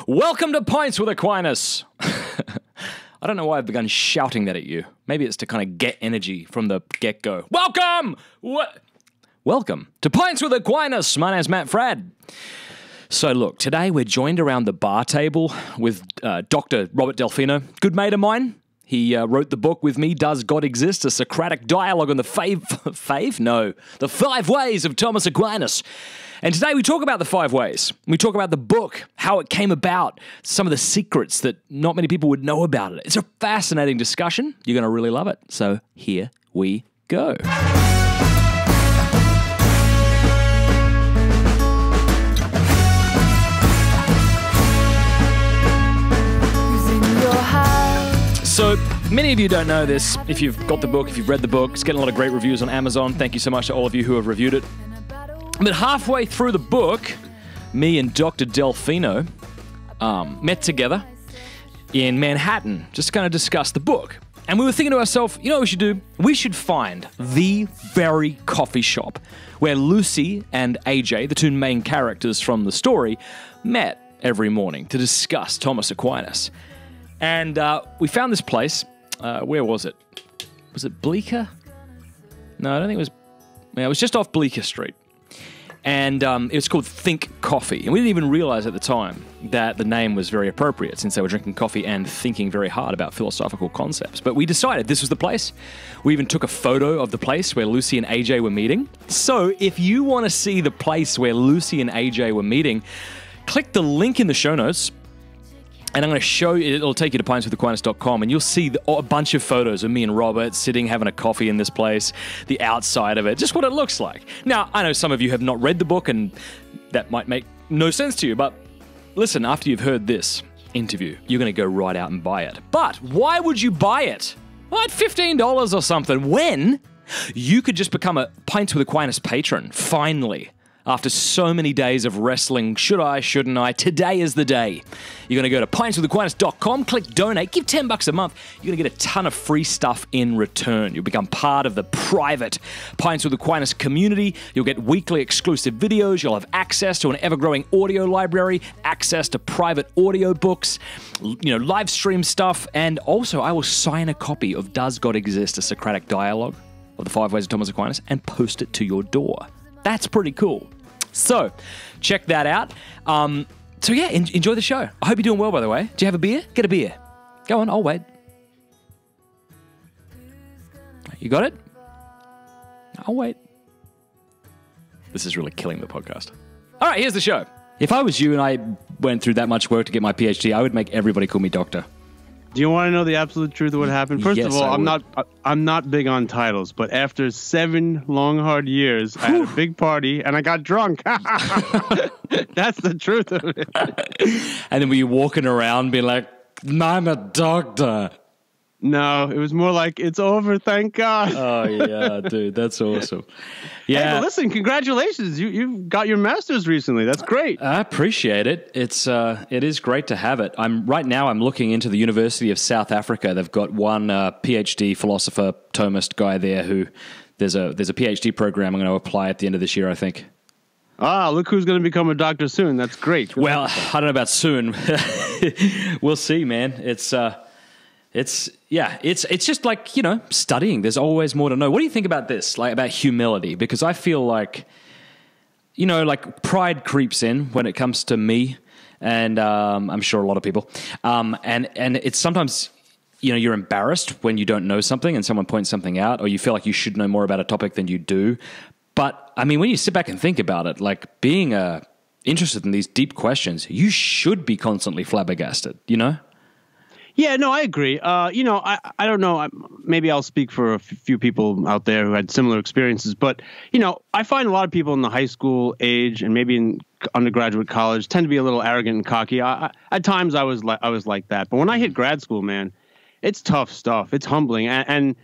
Welcome to Pints with Aquinas. I don't know why I've begun shouting that at you. Maybe it's to kind of get energy from the get-go. Welcome! Welcome to Pints with Aquinas. My name's Matt Fradd. So look, today we're joined around the bar table with Dr. Robert Delfino, good mate of mine. He wrote the book with me, Does God Exist? A Socratic Dialogue on the the 5 Ways of Thomas Aquinas. And today we talk about the 5 ways. We talk about the book, how it came about, some of the secrets that not many people would know about it. It's a fascinating discussion. You're going to really love it. So here we go. So, many of you don't know this. If you've got the book, if you've read the book, it's getting a lot of great reviews on Amazon. Thank you so much to all of you who have reviewed it. But halfway through the book, me and Dr. Delfino met together in Manhattan just to kind of discuss the book. And we were thinking to ourselves, you know what we should do? We should find the very coffee shop where Lucy and AJ, the two main characters from the story, met every morning to discuss Thomas Aquinas. And we found this place. Where was it? Was it Bleecker? No, I don't think it was. Yeah, it was just off Bleecker Street. And it was called Think Coffee. And we didn't even realize at the time that the name was very appropriate since they were drinking coffee and thinking very hard about philosophical concepts. But we decided this was the place. We even took a photo of the place where Lucy and AJ were meeting. So if you want to see the place where Lucy and AJ were meeting, click the link in the show notes. And I'm going to show you, it'll take you to pintswithaquinas.com, and you'll see a bunch of photos of me and Robert sitting having a coffee in this place, the outside of it, just what it looks like. Now, I know some of you have not read the book, and that might make no sense to you, but listen, after you've heard this interview, you're going to go right out and buy it. But why would you buy it? Well, at $15 or something, when you could just become a Pints with Aquinas patron, finally. After so many days of wrestling, should I, shouldn't I? Today is the day. You're going to go to pintswithaquinas.com, click donate, give $10 a month. You're going to get a ton of free stuff in return. You'll become part of the private Pints with Aquinas community. You'll get weekly exclusive videos. You'll have access to an ever-growing audio library, access to private audio books, live stream stuff, and also I will sign a copy of Does God Exist? A Socratic Dialogue of the 5 Ways of Thomas Aquinas and post it to your door. That's pretty cool. So, check that out. So yeah, enjoy the show. I hope you're doing well, by the way. Do you have a beer? Get a beer. Go on, I'll wait. You got it? I'll wait. This is really killing the podcast. All right, here's the show. If I was you and I went through that much work to get my PhD, I would make everybody call me doctor. Do you want to know the absolute truth of what happened? First Yes, of all, I I'm not big on titles, but after 7 long, hard years, I had a big party and I got drunk. That's the truth of it. And then were you walking around being like, I'm a doctor? No, it was more like, it's over, thank God. Oh, yeah, dude, that's awesome. Yeah. Hey, but listen, congratulations. You've got your master's recently. That's great. I appreciate it. It is great to have it. Right now I'm looking into the University of South Africa. They've got one PhD philosopher, Thomist guy there who there's a PhD program I'm going to apply at the end of this year, I think. Ah, look who's going to become a doctor soon. That's great. Well, I don't know about soon. We'll see, man. It's just like, studying. There's always more to know. What do you think about this, like about humility? Because I feel like, like pride creeps in when it comes to me, and I'm sure a lot of people. And it's sometimes, you're embarrassed when you don't know something and someone points something out, or you feel like you should know more about a topic than you do. But I mean, when you sit back and think about it, like being interested in these deep questions, you should be constantly flabbergasted, Yeah, no, I agree. I don't know. Maybe I'll speak for a few people out there who had similar experiences. But, I find a lot of people in the high school age and maybe in undergraduate college tend to be a little arrogant and cocky. At times I was like that. But when I hit grad school, man, it's tough stuff. It's humbling. And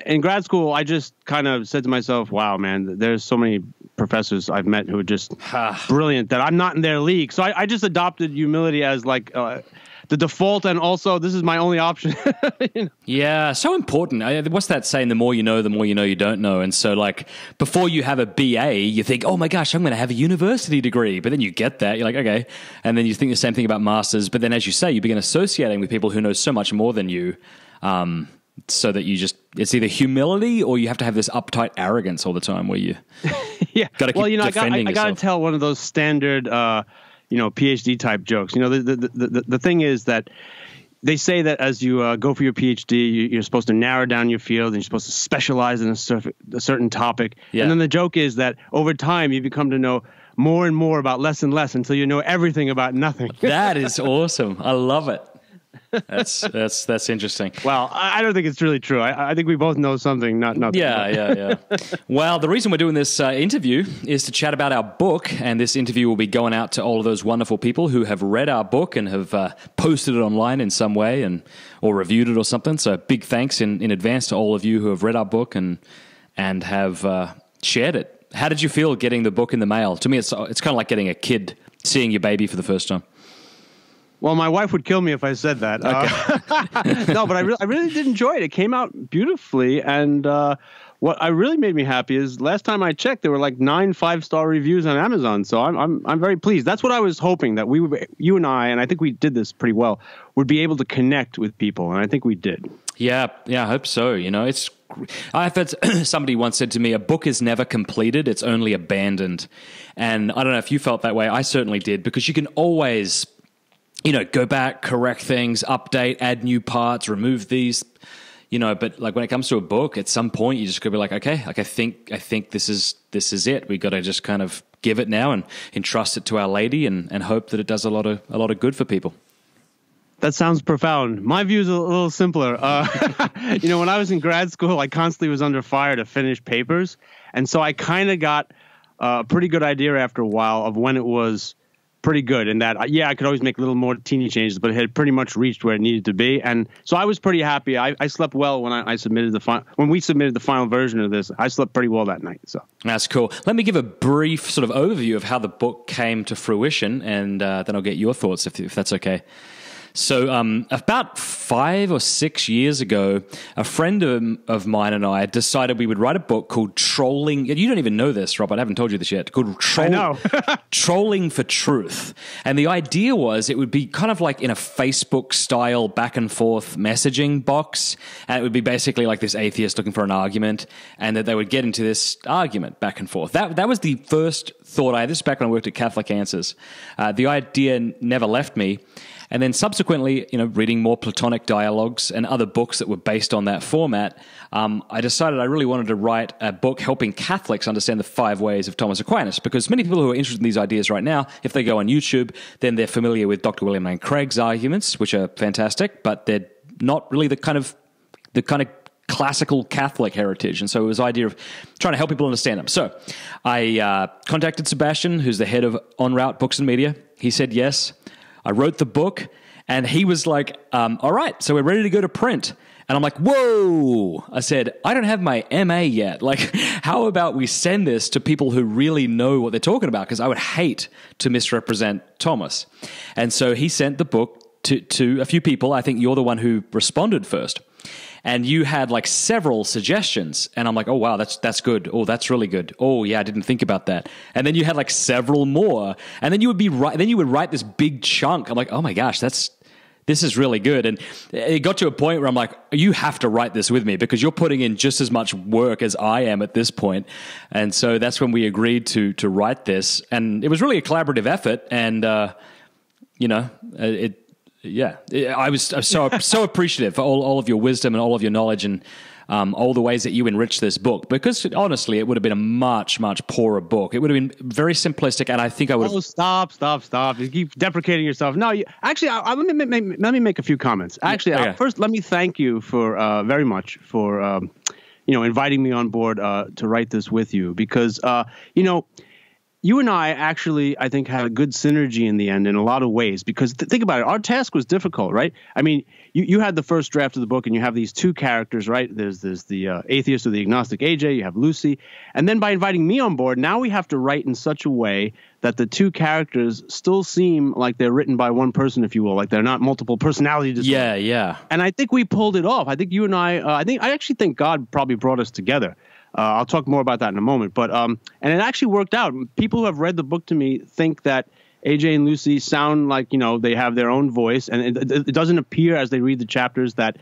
in grad school, I just kind of said to myself, wow, man, there's so many professors I've met who are just brilliant that I'm not in their league. So I just adopted humility as like the default, and also this is my only option. You know? Yeah, so important. What's that saying? The more you know you don't know. And so, like, before you have a BA, you think, oh my gosh, I'm going to have a university degree. But then you get that, you're like, okay. And then you think the same thing about masters. But then, as you say, you begin associating with people who know so much more than you, so that it's either humility or you have to have this uptight arrogance all the time where you got to keep defending I got to tell one of those standard, PhD type jokes. You know, the thing is that they say that as you go for your PhD, you're supposed to narrow down your field and you're supposed to specialize in a certain topic. Yeah. And then the joke is that over time you become to know more and more about less and less until you know everything about nothing. That is awesome. I love it. That's interesting. Well, I don't think it's really true. I think we both know something, not nothing. Yeah. Well, the reason we're doing this interview is to chat about our book, and this interview will be going out to all of those wonderful people who have read our book and have posted it online in some way or reviewed it or something. So big thanks in advance to all of you who have read our book and have shared it. How did you feel getting the book in the mail? To me, it's kind of like getting a kid seeing your baby for the first time. Well, my wife would kill me if I said that. Okay. No, but I really did enjoy it. It came out beautifully, and what really made me happy is last time I checked, there were like 9 5-star reviews on Amazon. So I'm very pleased. That's what I was hoping, that you and I think we did this pretty well, would be able to connect with people, and I think we did. Yeah, I hope so. You know, I've heard somebody once said to me, a book is never completed, it's only abandoned. And I don't know if you felt that way. I certainly did, because you can always, go back, correct things, update, add new parts, remove these, but like when it comes to a book, at some point you just gotta be like, okay, like I think this is it. We got to just kind of give it now and entrust it to Our Lady and hope that it does a lot of good for people. That sounds profound. My view is a little simpler. When I was in grad school, I constantly was under fire to finish papers. And so I kind of got a pretty good idea after a while of when it was pretty good, and that I could always make little more teeny changes, but it had pretty much reached where it needed to be. And so I was pretty happy. I slept well when we submitted the final version of this. I slept pretty well that night. So that's cool. Let me give a brief sort of overview of how the book came to fruition, and then I'll get your thoughts if that's okay. So about 5 or 6 years ago, a friend of mine and I decided we would write a book called Trolling. You don't even know this, Rob. I haven't told you this yet. Called Trolling for Truth. And the idea was it would be kind of like in a Facebook-style back-and-forth messaging box. And it would be basically like this atheist looking for an argument, and that they would get into this argument back and forth. That was the first thought I had. This is back when I worked at Catholic Answers. The idea never left me. And then subsequently, reading more Platonic dialogues and other books that were based on that format, I decided I really wanted to write a book helping Catholics understand the 5 ways of Thomas Aquinas, because many people who are interested in these ideas right now, if they go on YouTube, then they're familiar with Dr. William Lane Craig's arguments, which are fantastic, but they're not really the kind of classical Catholic heritage. And so it was the idea of trying to help people understand them. So I contacted Sebastian, who's the head of En Route Books and Media. He said yes. I wrote the book, and he was like, all right, so we're ready to go to print. And I'm like, whoa. I said, I don't have my MA yet. Like, how about we send this to people who really know what they're talking about? Because I would hate to misrepresent Thomas. And so he sent the book to a few people. I think you're the one who responded first. And you had like several suggestions, and I'm like, oh wow, that's good. Oh, that's really good. Oh yeah, I didn't think about that. And then you had like several more, and then you would write this big chunk. I'm like, oh my gosh, this is really good. And it got to a point where I'm like, you have to write this with me, because you're putting in just as much work as I am at this point. And so that's when we agreed to write this, and it was really a collaborative effort. And I was so appreciative for all of your wisdom and all of your knowledge, and all the ways that you enrich this book, because honestly, it would have been a much, much poorer book. It would have been very simplistic, and I think I would have... Oh, stop. You keep deprecating yourself. No, actually, let me make a few comments. Actually, okay. First, let me thank you for very much for inviting me on board to write this with you, because, you and I actually, I think, had a good synergy in the end in a lot of ways, because think about it. Our task was difficult, right? I mean, you had the first draft of the book and you have these two characters, right? There's the atheist or the agnostic AJ, you have Lucy. And then by inviting me on board, now we have to write in such a way that the two characters still seem like they're written by one person, if you will, like they're not multiple personality disorders. Yeah, yeah. And I think we pulled it off. I think you and I actually think God probably brought us together. I'll talk more about that in a moment. But and it actually worked out. People who have read the book to me think that AJ and Lucy sound like, they have their own voice. And it doesn't appear as they read the chapters that,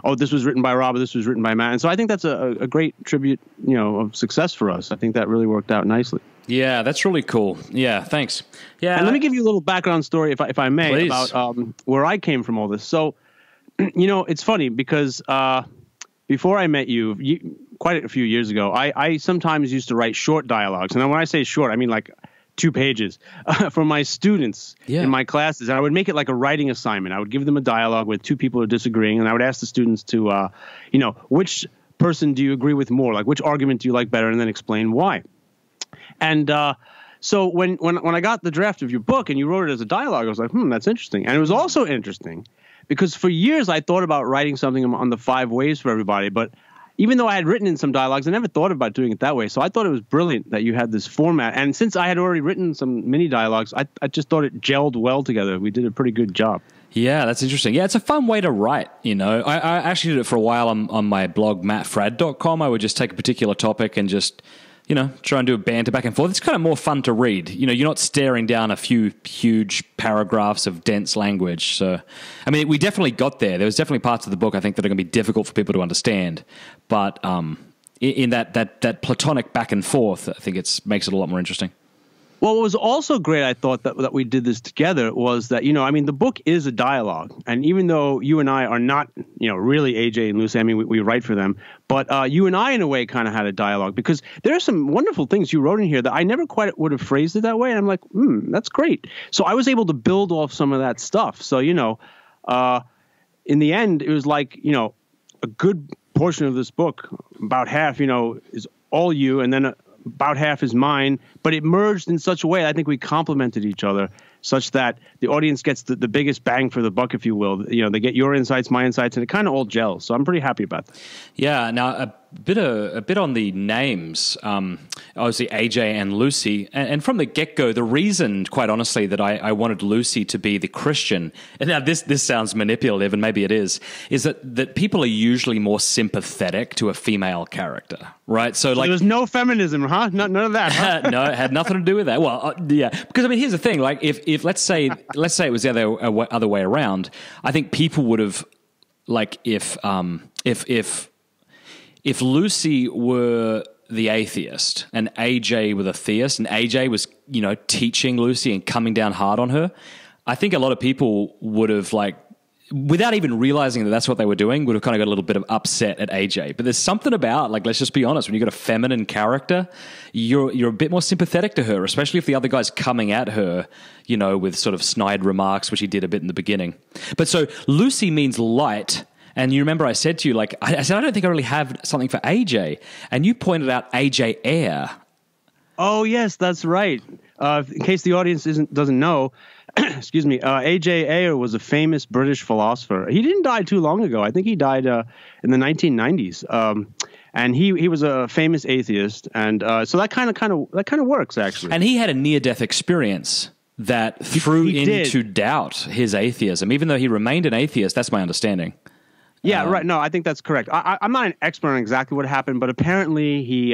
oh, this was written by Rob or this was written by Matt. And so I think that's a great tribute, of success for us. I think that really worked out nicely. Yeah, that's really cool. Yeah, thanks. Yeah, and let me give you a little background story, if I may, please, about where I came from all this. So, it's funny because before I met you, quite a few years ago, I sometimes used to write short dialogues. And when I say short, I mean like 2 pages for my students in my classes. And I would make it like a writing assignment. I would give them a dialogue with 2 people who are disagreeing. And I would ask the students to, which person do you agree with more? Like, which argument do you like better? And then explain why. And so when I got the draft of your book and you wrote it as a dialogue, I was like, that's interesting. And it was also interesting because for years I thought about writing something on the 5 ways for everybody. But even though I had written in some dialogues, I never thought about doing it that way. So I thought it was brilliant that you had this format. And since I had already written some mini dialogues, I just thought it gelled well together. We did a pretty good job. Yeah, that's interesting. Yeah, it's a fun way to write, I actually did it for a while on my blog, mattfrad.com. I would just take a particular topic and just try and do a banter back and forth. It's kind of more fun to read. You're not staring down a few huge paragraphs of dense language. So, I mean, we definitely got there. There was definitely parts of the book I think that are going to be difficult for people to understand. But in that platonic back and forth, I think makes it a lot more interesting. Well, what was also great, I thought, that we did this together was that, the book is a dialogue. And even though you and I are not, really AJ and Lucy, I mean, we write for them, but you and I, in a way, kind of had a dialogue because there are some wonderful things you wrote in here that I never quite would have phrased it that way. And I'm like, that's great. So I was able to build off some of that stuff. So, in the end, it was like, a good portion of this book, about half, is all you, and then about half is mine, but it merged in such a way I think we complemented each other such that the audience gets the biggest bang for the buck, if you will. They get your insights, my insights, and it kind of all gels. So I'm pretty happy about that. Yeah. Now, a bit on the names, obviously AJ and Lucy. And from the get-go, the reason, quite honestly, that I wanted Lucy to be the Christian, and now this sounds manipulative, and maybe it is that people are usually more sympathetic to a female character, right? So like, there's no feminism, huh? None of that, huh? No, it had nothing to do with that. Well, yeah, because I mean, here's the thing: like, if let's say it was the other way around, I think people would have, like, if Lucy were the atheist and AJ were the theist, and AJ was teaching Lucy and coming down hard on her, I think a lot of people would have, like, without even realizing that that's what they were doing, would have kind of got a little bit of upset at AJ. But there's something about, like, let's just be honest, when you've got a feminine character, you're a bit more sympathetic to her, especially if the other guy's coming at her, with sort of snide remarks, which he did a bit in the beginning. But so Lucy means light. And you remember I said to you, like, I said, I don't think I really have something for AJ. And you pointed out AJ Ayer. Oh, yes, that's right. In case the audience doesn't know, excuse me, A.J. Ayer was a famous British philosopher. He didn't die too long ago. I think he died in the 1990s. And he was a famous atheist, and so that kind of works, actually. And he had a near-death experience that threw into doubt his atheism, even though he remained an atheist. That's my understanding. Yeah, right. No, I think that's correct. I'm not an expert on exactly what happened, but apparently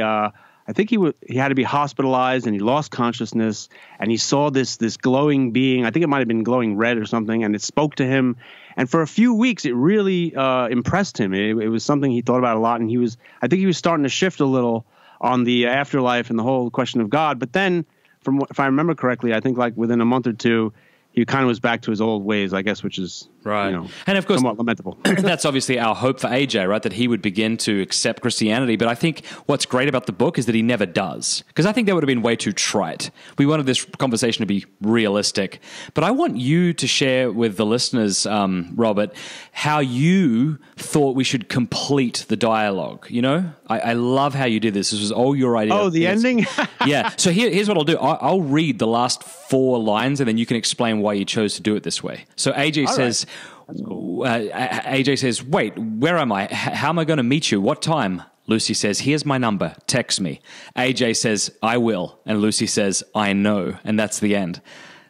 I think he had to be hospitalized, and he lost consciousness, and he saw this glowing being. I think it might have been glowing red or something, and it spoke to him. And for a few weeks, it really impressed him. It was something he thought about a lot, and I think he was starting to shift a little on the afterlife and the whole question of God. But then, if I remember correctly, I think like within a month or two, he kind of was back to his old ways, I guess, which is Right. you know, and of course, somewhat lamentable. that's obviously our hope for AJ, right? That he would begin to accept Christianity. But I think what's great about the book is that he never does. Because I think that would have been way too trite. We wanted this conversation to be realistic. But I want you to share with the listeners, Robert, how you thought we should complete the dialogue. You know, I love how you did this. This was all your idea. Oh, the ending? Yeah. So here's what I'll do. I'll read the last 4 lines, and then you can explain why you chose to do it this way. So AJ says, cool. AJ says, wait, where am I? How am I going to meet you? What time? Lucy says, here's my number. Text me. AJ says, I will. And Lucy says, I know. And that's the end.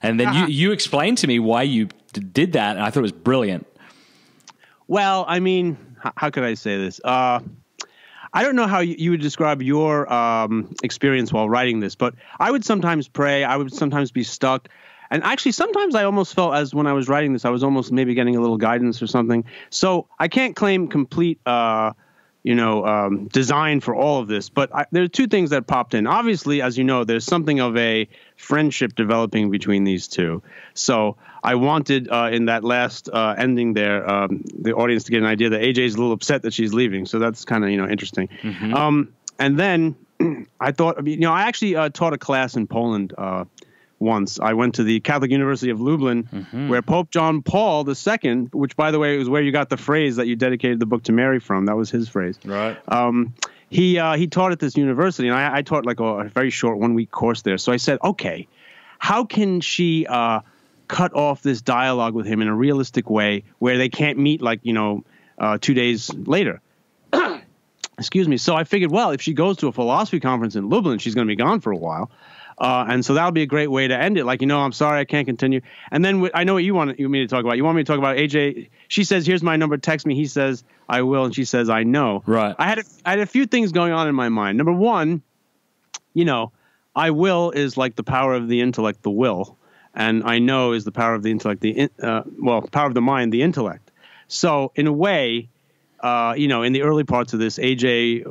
And then you explained to me why you did that, and I thought it was brilliant. Well, I mean, how could I say this? I don't know how you would describe your experience while writing this, but I would sometimes pray. I would sometimes be stuck. And actually, sometimes I almost felt as when I was writing this, I was almost maybe getting a little guidance or something. So I can't claim complete, design for all of this. But there are 2 things that popped in. Obviously, as you know, there's something of a friendship developing between these 2. So I wanted in that last ending there, the audience to get an idea that AJ is a little upset that she's leaving. So that's kind of, interesting. Mm-hmm. And then I thought, I actually taught a class in Poland once. I went to the Catholic University of Lublin, where Pope John Paul II, which, by the way, was where you got the phrase that you dedicated the book to Mary from. That was his phrase. Right. He taught at this university, and I taught like a very short 1-week course there. So I said, okay, how can she cut off this dialogue with him in a realistic way where they can't meet 2 days later? Excuse me. So I figured, well, if she goes to a philosophy conference in Lublin, she's going to be gone for a while. And so that'll be a great way to end it. I'm sorry, I can't continue. And then I know what you want me to talk about. You want me to talk about AJ. She says, here's my number. Text me. He says, I will. And she says, I know. Right. I had a few things going on in my mind. Number one, I will is like the power of the intellect, the will. And I know is the power of the intellect, power of the mind, the intellect. So in a way, in the early parts of this, AJ,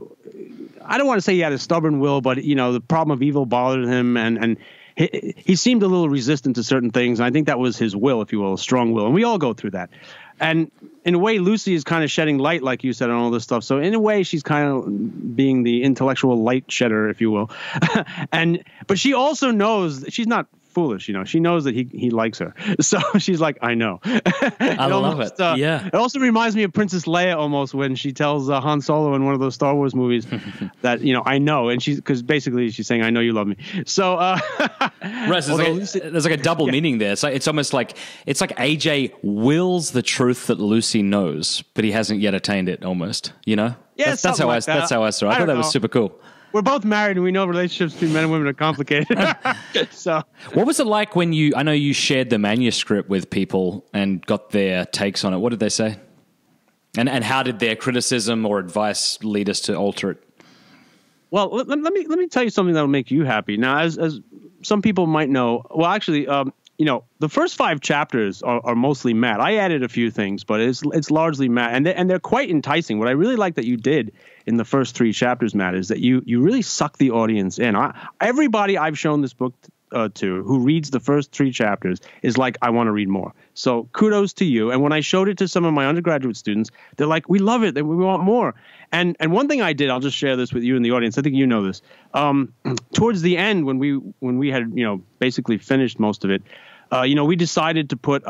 I don't want to say he had a stubborn will, but, the problem of evil bothered him, and he seemed a little resistant to certain things. And I think that was his will, if you will, a strong will. And we all go through that. And in a way, Lucy is kind of shedding light, like you said, on all this stuff. So in a way, she's kind of being the intellectual light shedder, if you will. But she also knows she's not foolish, she knows that he likes her. So she's like, I know. I love it. Yeah. It also reminds me of Princess Leia almost when she tells Han Solo in one of those Star Wars movies that, I know. And because basically she's saying, I know you love me. So, right, so there's like a double meaning there. So it's almost like, AJ wills the truth that Lucy knows, but he hasn't yet attained it almost, Yeah, that's how I saw it. I thought that was super cool. We're both married, and we know relationships between men and women are complicated. So, what was it like when I know you shared the manuscript with people and got their takes on it? What did they say? And how did their criticism or advice lead us to alter it? Well, let me tell you something that'll make you happy. Now, as some people might know, well, actually, the first 5 chapters are mostly Matt. I added a few things, but it's largely Matt, and they're quite enticing. What I really like that you did in the first 3 chapters, Matt, is that you really suck the audience in. Everybody I've shown this book to who reads the first 3 chapters is like, I want to read more. So kudos to you. And when I showed it to some of my undergraduate students, they're like, we love it. We want more. And one thing I did, I'll just share this with you in the audience. I think you know this. Towards the end, when we had basically finished most of it, we decided to put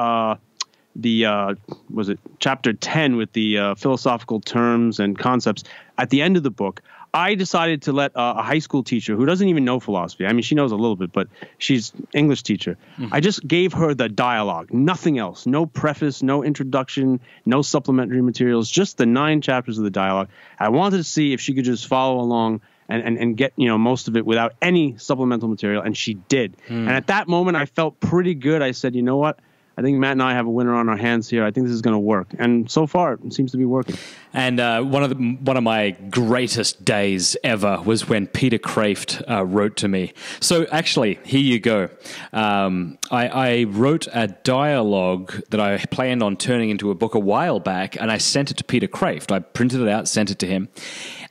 chapter 10 with the philosophical terms and concepts at the end of the book. I decided to let a high school teacher who doesn't even know philosophy, I mean, she knows a little bit, but she's English teacher. I just gave her the dialogue, nothing else, no preface, no introduction, no supplementary materials, just the 9 chapters of the dialogue. I wanted to see if she could just follow along and get most of it without any supplemental material, and she did. And at that moment, I felt pretty good. I said, you know what? I think Matt and I have a winner on our hands here. I think this is going to work, and so far it seems to be working. And one of my greatest days ever was when Peter Kraft wrote to me. So actually, here you go. I wrote a dialogue that I planned on turning into a book a while back, and I sent it to Peter Kraft. I printed it out, sent it to him.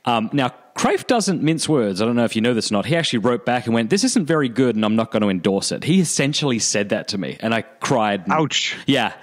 Now, Craif doesn't mince words. I don't know if you know this or not. He actually wrote back and went, "This isn't very good, and I'm not going to endorse it." He essentially said that to me, and I cried. Ouch. Yeah.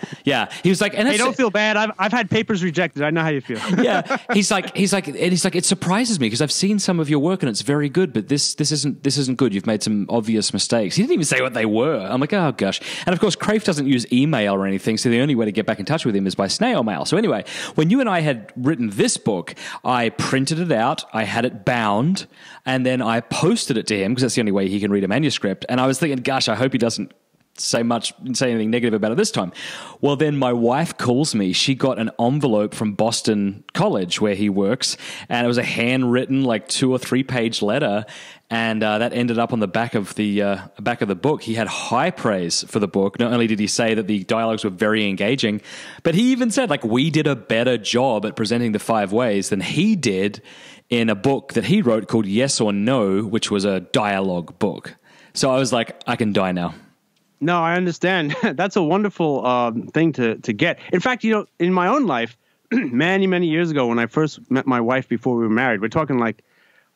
He was like, "Hey, don't feel bad. I've had papers rejected. I know how you feel." Yeah. He's like, it surprises me because I've seen some of your work and it's very good, but this isn't good. You've made some obvious mistakes. He didn't even say what they were. I'm like, oh gosh. And of course, Craif doesn't use email or anything, so the only way to get back in touch with him is by snail mail. So anyway, when you and I had written this book, I printed it out, I had it bound, and then I posted it to him because that's the only way he can read a manuscript. And I was thinking, gosh, I hope he doesn't say anything negative about it this time. Well, then my wife calls me. She got an envelope from Boston College where he works, and it was a handwritten, like 2 or 3 page letter. And that ended up on the back of the book. He had high praise for the book. Not only did he say that the dialogues were very engaging, but he even said, like, we did a better job at presenting the 5 ways than he did in a book that he wrote called Yes or No, which was a dialogue book. So I was like, I can die now. No, I understand. That's a wonderful thing to get. In fact, in my own life, many years ago, when I first met my wife before we were married, we're talking like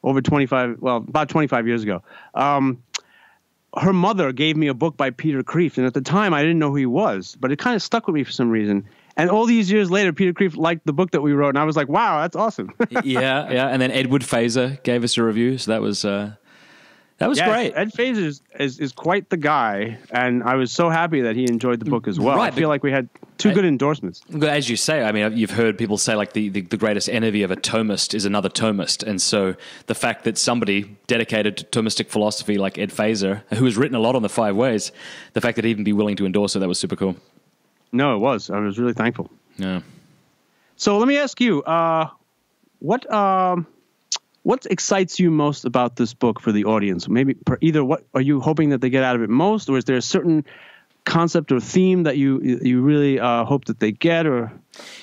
about 25 years ago. Her mother gave me a book by Peter Kreeft, and at the time I didn't know who he was, but it kind of stuck with me for some reason. And all these years later, Peter Kreeft liked the book that we wrote, and I was like, wow, that's awesome. Yeah. And then Edward Fazer gave us a review, so that was great. Ed Fazer is quite the guy, and I was so happy that he enjoyed the book as well. Right, I feel like we had 2 good endorsements. As you say, I mean, you've heard people say like the greatest enemy of a Thomist is another Thomist, and so the fact that somebody dedicated to Thomistic philosophy like Ed Fazer, who has written a lot on the 5 ways, the fact that he'd even be willing to endorse it, that was super cool. No, it was. I was really thankful. Yeah. So let me ask you, what excites you most about this book for the audience? Maybe either what are you hoping that they get out of it most, or is there a certain concept or theme that you really hope that they get? Or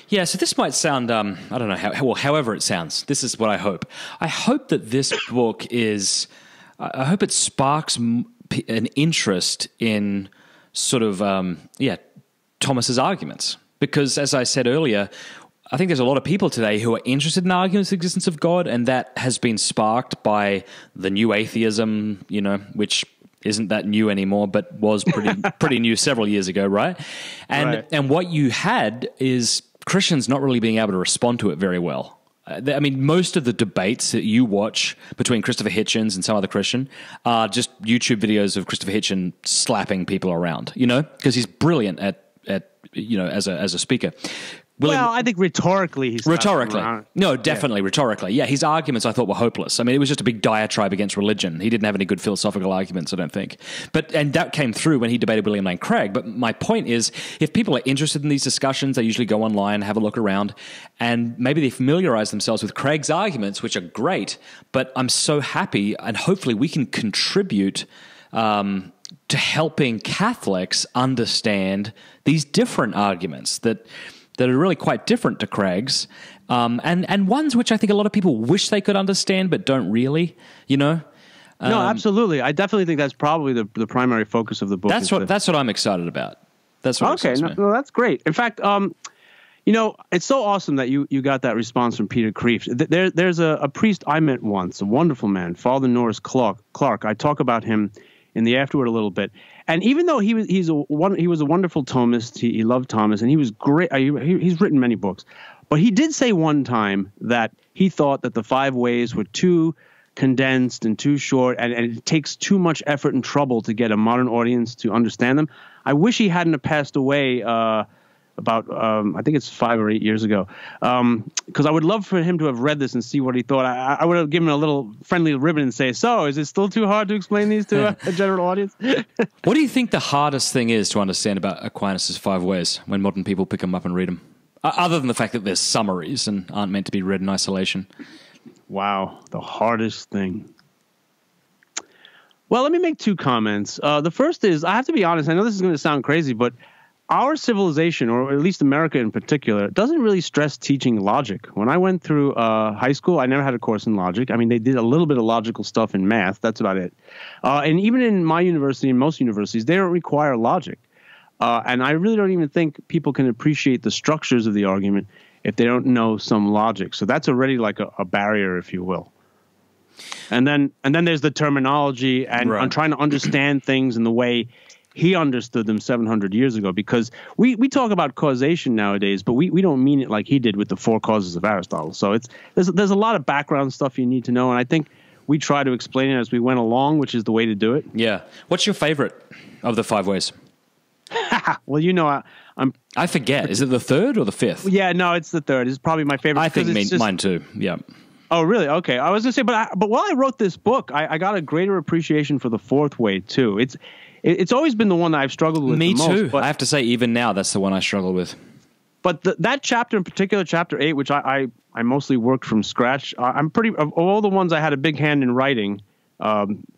yeah, so this might sound I don't know however it sounds. This is what I hope. I hope that this book is. I hope it sparks an interest in sort of Thomas's arguments, because as I said earlier, I think there's a lot of people today who are interested in arguing the existence of God, and that has been sparked by the new atheism, which isn't that new anymore, but was pretty new several years ago, right? And what you had is Christians not really being able to respond to it very well. I mean, most of the debates that you watch between Christopher Hitchens and some other Christian are just YouTube videos of Christopher Hitchens slapping people around, because he's brilliant at as a speaker. I think rhetorically rhetorically. Yeah, his arguments I thought were hopeless. I mean, it was just a big diatribe against religion. He didn't have any good philosophical arguments, I don't think. And that came through when he debated William Lane Craig. But my point is, if people are interested in these discussions, they usually go online, have a look around, and maybe they familiarize themselves with Craig's arguments, which are great. But I'm so happy, and hopefully we can contribute to helping Catholics understand these different arguments that are really quite different to Craig's, and ones which I think a lot of people wish they could understand but don't really, No, absolutely. I definitely think that's probably the primary focus of the book. That's what I'm excited about. That's what okay. No, that's great. In fact, it's so awesome that you got that response from Peter Kreeft. There's a priest I met once, a wonderful man, Father Norris Clark. I talk about him in the afterword a little bit. And even though he was a wonderful Thomist, he loved Thomas, and he was great. He's written many books, but he did say one time that he thought that the 5 ways were too condensed and too short, and it takes too much effort and trouble to get a modern audience to understand them. I wish he hadn't have passed away about I think it's 5 or 8 years ago, because I would love for him to have read this and see what he thought. I would have given him a little friendly ribbon and say, so is it still too hard to explain these to a general audience? What do you think the hardest thing is to understand about Aquinas' 5 ways when modern people pick them up and read them, other than the fact that there's summaries and aren't meant to be read in isolation? Wow, the hardest thing. Well, let me make 2 comments. The first is, I have to be honest, I know this is going to sound crazy, but our civilization, or at least America in particular, doesn't really stress teaching logic. When I went through high school, I never had a course in logic. I mean, they did a little bit of logical stuff in math. That's about it. And even in my university and most universities, they don't require logic. And I really don't even think people can appreciate the structures of the argument if they don't know some logic. So that's already like a barrier, if you will. And then there's the terminology and Right. on trying to understand things in the way he understood them 700 years ago, because we talk about causation nowadays, but we don't mean it like he did with the four causes of Aristotle. So there's a lot of background stuff you need to know, and I think we try to explain it as we went along, which is the way to do it. Yeah. What's your favorite of the 5 ways? Well, you know, I forget. Is it the third or the fifth? yeah, no, it's the third. It's probably my favorite. I think because it's just- mine too. Yeah. Oh, really? Okay. I was gonna say, but while I wrote this book, I got a greater appreciation for the fourth way too. It's always been the one that I've struggled with. Me the most, too. But, I have to say, even now, that's the one I struggle with. but that chapter in particular, chapter 8, which I mostly worked from scratch. I'm pretty of all the ones I had a big hand in writing.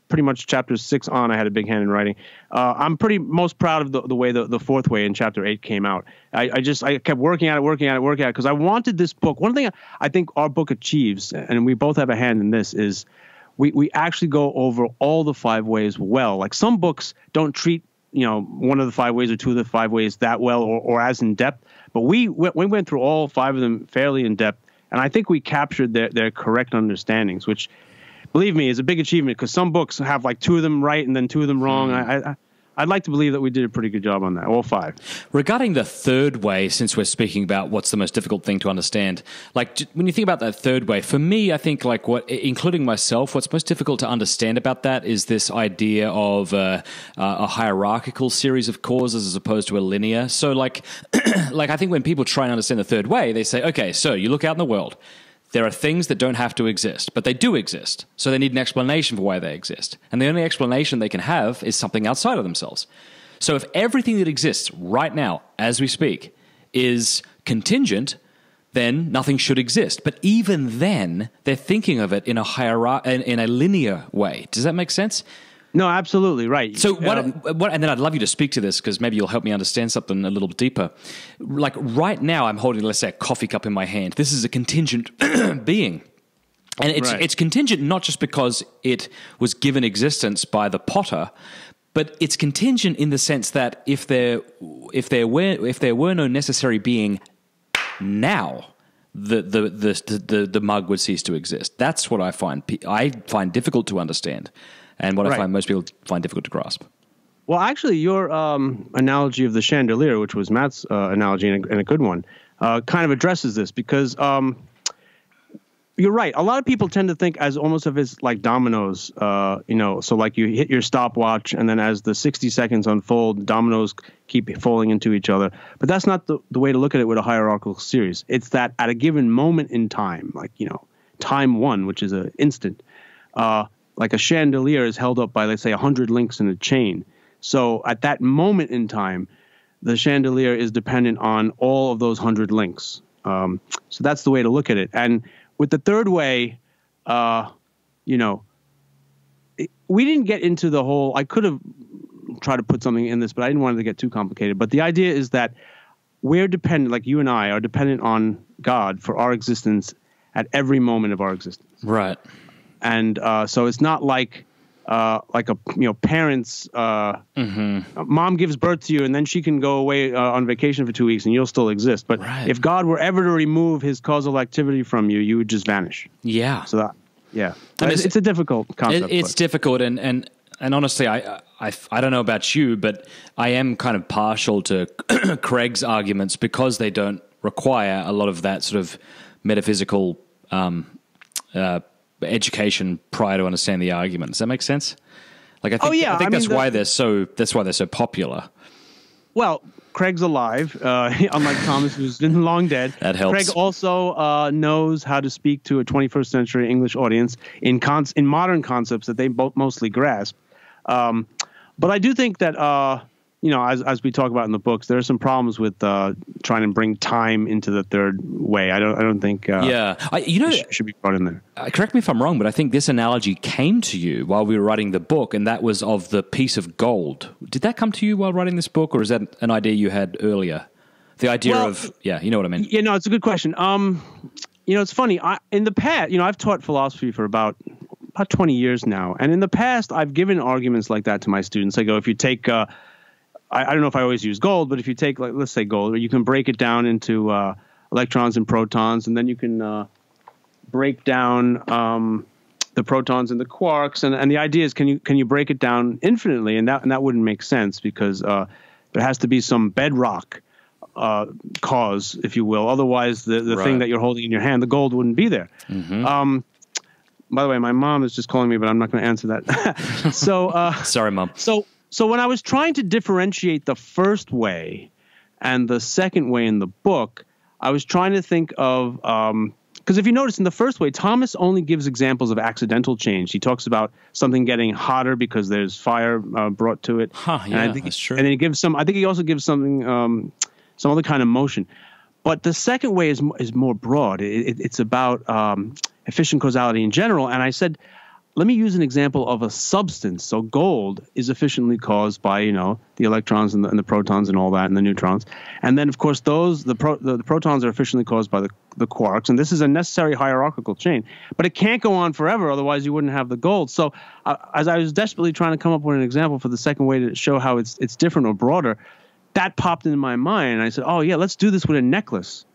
Pretty much chapters 6 on, I had a big hand in writing. I'm pretty most proud of the way the fourth way in chapter 8 came out. I kept working at it because I wanted this book. One thing I think our book achieves, and we both have a hand in this, is we actually go over all the 5 ways well. Like some books don't treat one of the 5 ways or 2 of the 5 ways that well or as in depth, but we went through all 5 of them fairly in depth, and I think we captured their correct understandings, which, believe me, is a big achievement, because some books have like 2 of them right and then 2 of them wrong. I'd like to believe that we did a pretty good job on that, all 5. Regarding the third way, since we're speaking about what's the most difficult thing to understand, like when you think about that third way, for me, I think like including myself, what's most difficult to understand about that is this idea of a hierarchical series of causes as opposed to a linear. So like I think when people try and understand the third way, they say, okay, so you look out in the world. There are things that don't have to exist, but they do exist. So they need an explanation for why they exist. And the only explanation they can have is something outside of themselves. So if everything that exists right now, as we speak, is contingent, then nothing should exist. But even then, they're thinking of it in a linear way. Does that make sense? No, absolutely right. So what? And then I'd love you to speak to this, because maybe you'll help me understand something a little bit deeper. Like right now, I'm holding, let's say, a coffee cup in my hand. This is a contingent being, and it's contingent not just because it was given existence by the potter, but it's contingent in the sense that if there were no necessary being now, the mug would cease to exist. That's what I find difficult to understand. And what I find most people find difficult to grasp. Well, actually, your analogy of the chandelier, which was Matt's analogy and a good one, kind of addresses this, because you're right. A lot of people tend to think as almost of as like dominoes, so like you hit your stopwatch, and then as the 60 seconds unfold, dominoes keep falling into each other. But that's not the way to look at it with a hierarchical series. It's that at a given moment in time, like, time 1, which is an instant, like a chandelier is held up by, let's say, 100 links in a chain. So at that moment in time, the chandelier is dependent on all of those 100 links. So that's the way to look at it. And with the third way, we didn't get into the whole, I could have tried to put something in this, but I didn't want it to get too complicated. But the idea is that we're dependent, like you and I are dependent on God for our existence at every moment of our existence. Right. And so it's not like parents. Mom gives birth to you, and then she can go away on vacation for 2 weeks, and you'll still exist. But if God were ever to remove His causal activity from you, you would just vanish. Yeah. So it's a difficult concept. It's difficult, and honestly, I don't know about you, but I am kind of partial to Craig's arguments, because they don't require a lot of that sort of metaphysical education prior to understand the argument. Does that make sense? Like, I think that's why they're so popular. Well, Craig's alive, unlike Thomas, who's been long dead. That helps. Craig also knows how to speak to a 21st century English audience in modern concepts that they both mostly grasp. But I do think that as we talk about in the books, there are some problems with trying to bring time into the third way. I don't think it should be brought in there. Correct me if I'm wrong, but I think this analogy came to you while we were writing the book, and that was of the piece of gold. Did that come to you while writing this book, or is that an idea you had earlier? The idea you know what I mean? Yeah, no, it's a good question. It's funny. In the past, I've taught philosophy for about 20 years now, and in the past, I've given arguments like that to my students. I go, if you take I don't know if I always use gold, but if you take, like, let's say gold, you can break it down into electrons and protons, and then you can break down the protons and the quarks, and the idea is can you break it down infinitely, and that wouldn't make sense because there has to be some bedrock cause, if you will. Otherwise, the thing that you're holding in your hand, the gold, wouldn't be there. Mm-hmm. By the way, my mom is just calling me, but I'm not going to answer that. So sorry, Mom. So when I was trying to differentiate the first way and the second way in the book, I was trying to think of because if you notice in the first way, Thomas only gives examples of accidental change. He talks about something getting hotter because there's fire brought to it. Yeah, and I think, that's true. And then he gives some. I think he also gives something, some other kind of motion. But the second way is more broad. It's about efficient causality in general. And I said, let me use an example of a substance. So gold is efficiently caused by, the electrons and the protons and all that, and the neutrons. And then, of course, the protons are efficiently caused by the quarks. And this is a necessary hierarchical chain. But it can't go on forever, otherwise you wouldn't have the gold. So as I was desperately trying to come up with an example for the second way to show how it's different or broader, that popped into my mind. And I said, oh, yeah, let's do this with a necklace.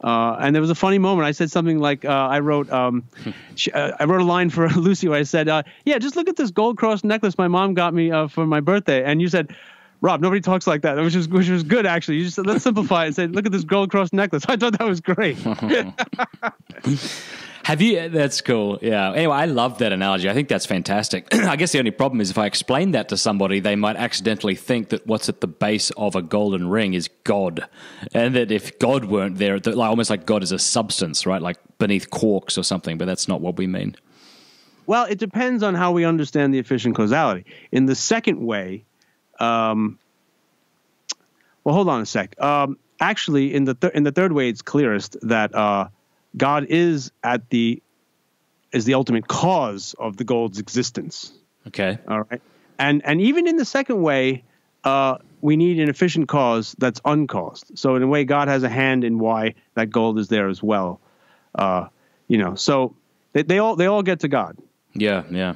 And there was a funny moment. I said something like, I wrote a line for Lucy where I said, yeah, just look at this gold cross necklace my mom got me for my birthday. And you said, Rob, nobody talks like that, which was good, actually. You just said, let's simplify it and say, look at this gold cross necklace. I thought that was great. That's cool. Yeah. Anyway, I love that analogy. I think that's fantastic. I guess the only problem is if I explain that to somebody, they might accidentally think that what's at the base of a golden ring is God. And that if God weren't there, almost like God is a substance, right? Like beneath quarks or something, but that's not what we mean. Well, it depends on how we understand the efficient causality. In the second way, well, hold on a sec. Actually, in the third way, it's clearest that God is the ultimate cause of the gold's existence. Okay. All right. And even in the second way, we need an efficient cause that's uncaused. So in a way, God has a hand in why that gold is there as well. So they all get to God. Yeah. Yeah.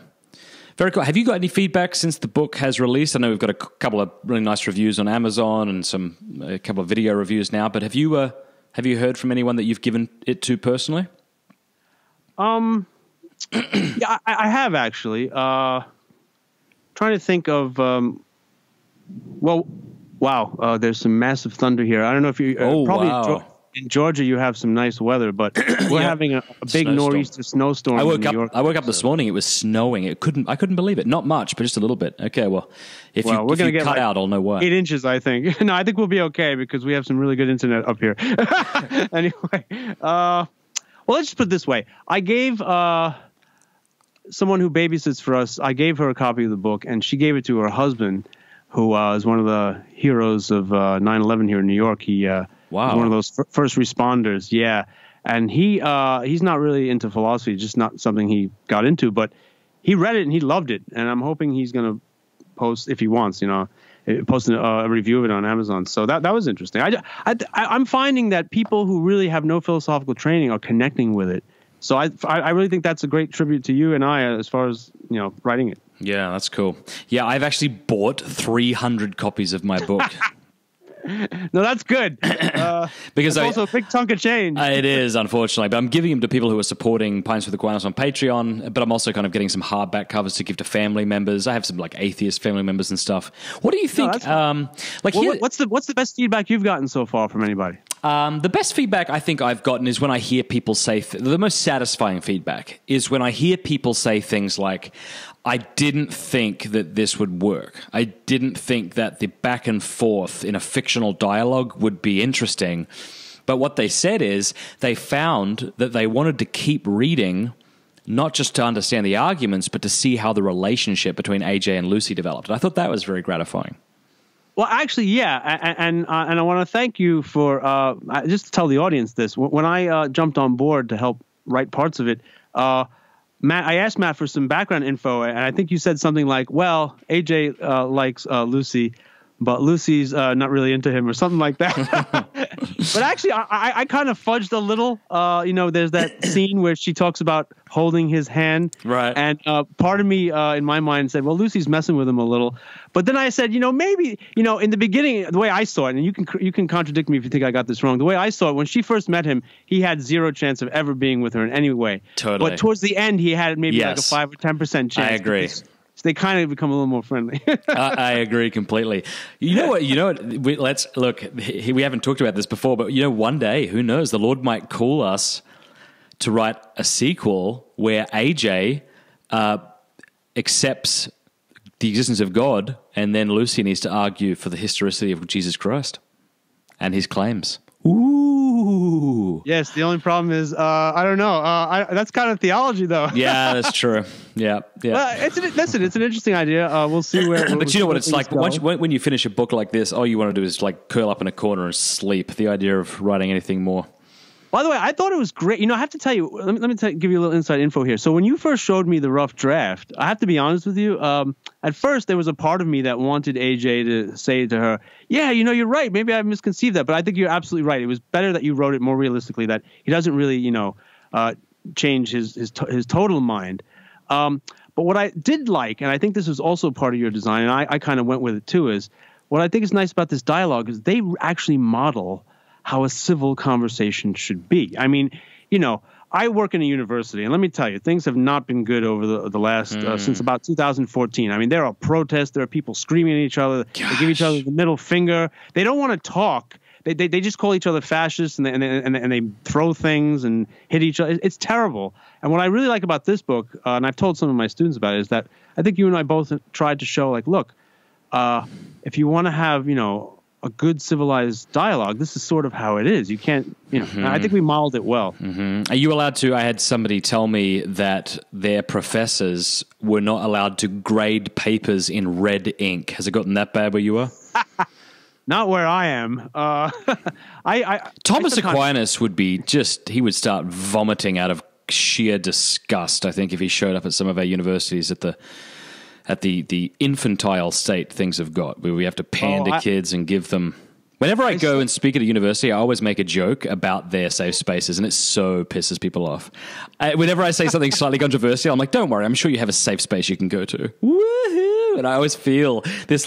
Very cool. Have you got any feedback since the book has released? I know we've got a couple of really nice reviews on Amazon and a couple of video reviews now, but have you heard from anyone that you've given it to personally? Yeah, I have actually. Trying to think of. Wow. There's some massive thunder here. I don't know if you. Probably wow. In Georgia, you have some nice weather, but we're having a big nor'easter snowstorm. in New York. I woke up this morning. It was snowing. I couldn't believe it. Not much, but just a little bit. Okay, well, if you cut out, I'll know why. 8 inches, I think. No, I think we'll be okay because we have some really good internet up here. Anyway, well, let's just put it this way. I gave someone who babysits for us. I gave her a copy of the book, and she gave it to her husband, who is one of the heroes of 9/11 here in New York. He wow. One of those first responders, yeah. And he's not really into philosophy, just not something he got into, but he read it and he loved it. And I'm hoping he's going to post, if he wants, post a review of it on Amazon. So that was interesting. I'm finding that people who really have no philosophical training are connecting with it. So I really think that's a great tribute to you and I as far as, writing it. Yeah, that's cool. Yeah, I've actually bought 300 copies of my book. No, that's good. Because it's also a big chunk of change. It is, unfortunately. But I'm giving them to people who are supporting Pints with Aquinas on Patreon. But I'm also kind of getting some hardback covers to give to family members. I have some atheist family members and stuff. What do you think? What's the best feedback you've gotten so far from anybody? The best feedback I think I've gotten is when I hear people say the most satisfying feedback is when I hear people say things like, I didn't think that this would work. I didn't think that the back and forth in a fictional dialogue would be interesting. But what they said is they found that they wanted to keep reading, not just to understand the arguments, but to see how the relationship between AJ and Lucy developed. And I thought that was very gratifying. Well, actually, yeah, and I want to thank you for just to tell the audience this. When I jumped on board to help write parts of it, Matt, I asked Matt for some background info, and I think you said something like, "Well, AJ likes Lucy, but Lucy's not really into him," or something like that. But actually, I kind of fudged a little. There's that scene where she talks about holding his hand. Right. And part of me in my mind said, well, Lucy's messing with him a little. But then I said, maybe, in the beginning, the way I saw it, and you can contradict me if you think I got this wrong. The way I saw it, when she first met him, he had zero chance of ever being with her in any way. Totally. But towards the end, he had maybe like a 5 or 10% chance. I agree. So they kind of become a little more friendly. I agree completely. You know what? Let's look. We haven't talked about this before, but one day, who knows? The Lord might call us to write a sequel where AJ accepts the existence of God, and then Lucy needs to argue for the historicity of Jesus Christ and his claims. Ooh. Yes, the only problem is, I don't know. That's kind of theology, though. Yeah, that's true. Yeah. It's an interesting idea. We'll see where. But you know what it's like? When you finish a book like this, all you want to do is like curl up in a corner and sleep. The idea of writing anything more. By the way, I thought it was great. I have to tell you, let me give you a little inside info here. So when you first showed me the rough draft, I have to be honest with you. At first, there was a part of me that wanted AJ to say to her, yeah, you're right. Maybe I misconceived that. But I think you're absolutely right. It was better that you wrote it more realistically, that he doesn't really, change his total mind. But what I did like, and I think this was also part of your design, and I kind of went with it too, is what I think is nice about this dialogue is they actually model how a civil conversation should be. I mean, I work in a university, and let me tell you, things have not been good over the last since about 2014. I mean, there are protests, there are people screaming at each other, They give each other the middle finger. They don't want to talk. They just call each other fascists, and they throw things and hit each other. It's terrible. And what I really like about this book, and I've told some of my students about it, is that I think you and I both tried to show, like, look, if you want to have, a good civilized dialogue, this is sort of how it is. You can't, I think we modeled it well. Are you allowed to? I had somebody tell me that their professors were not allowed to grade papers in red ink. Has it gotten that bad where you are? Not where I am. Thomas Aquinas would be he would start vomiting out of sheer disgust, I think, if he showed up at some of our universities at the infantile state things have got, where we have to pander kids and give them... Whenever I go and speak at a university, I always make a joke about their safe spaces, and it so pisses people off. Whenever I say something slightly controversial, I'm like, don't worry, I'm sure you have a safe space you can go to. Woohoo! And I always feel this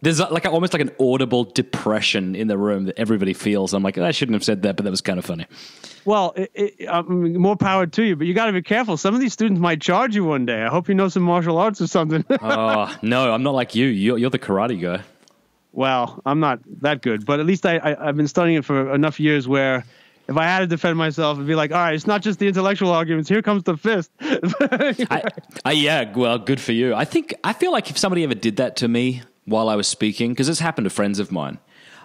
there's almost like an audible depression in the room that everybody feels. I'm like, I shouldn't have said that, but that was kind of funny. Well, more power to you, but you got to be careful. Some of these students might charge you one day. I hope you know some martial arts or something. Oh, no, I'm not like you. You're the karate guy. Well, I'm not that good, but at least I've been studying it for enough years where if I had to defend myself, it'd be like, all right, it's not just the intellectual arguments. Here comes the fist. Yeah, well, good for you. I feel like if somebody ever did that to me while I was speaking, because it's happened to friends of mine,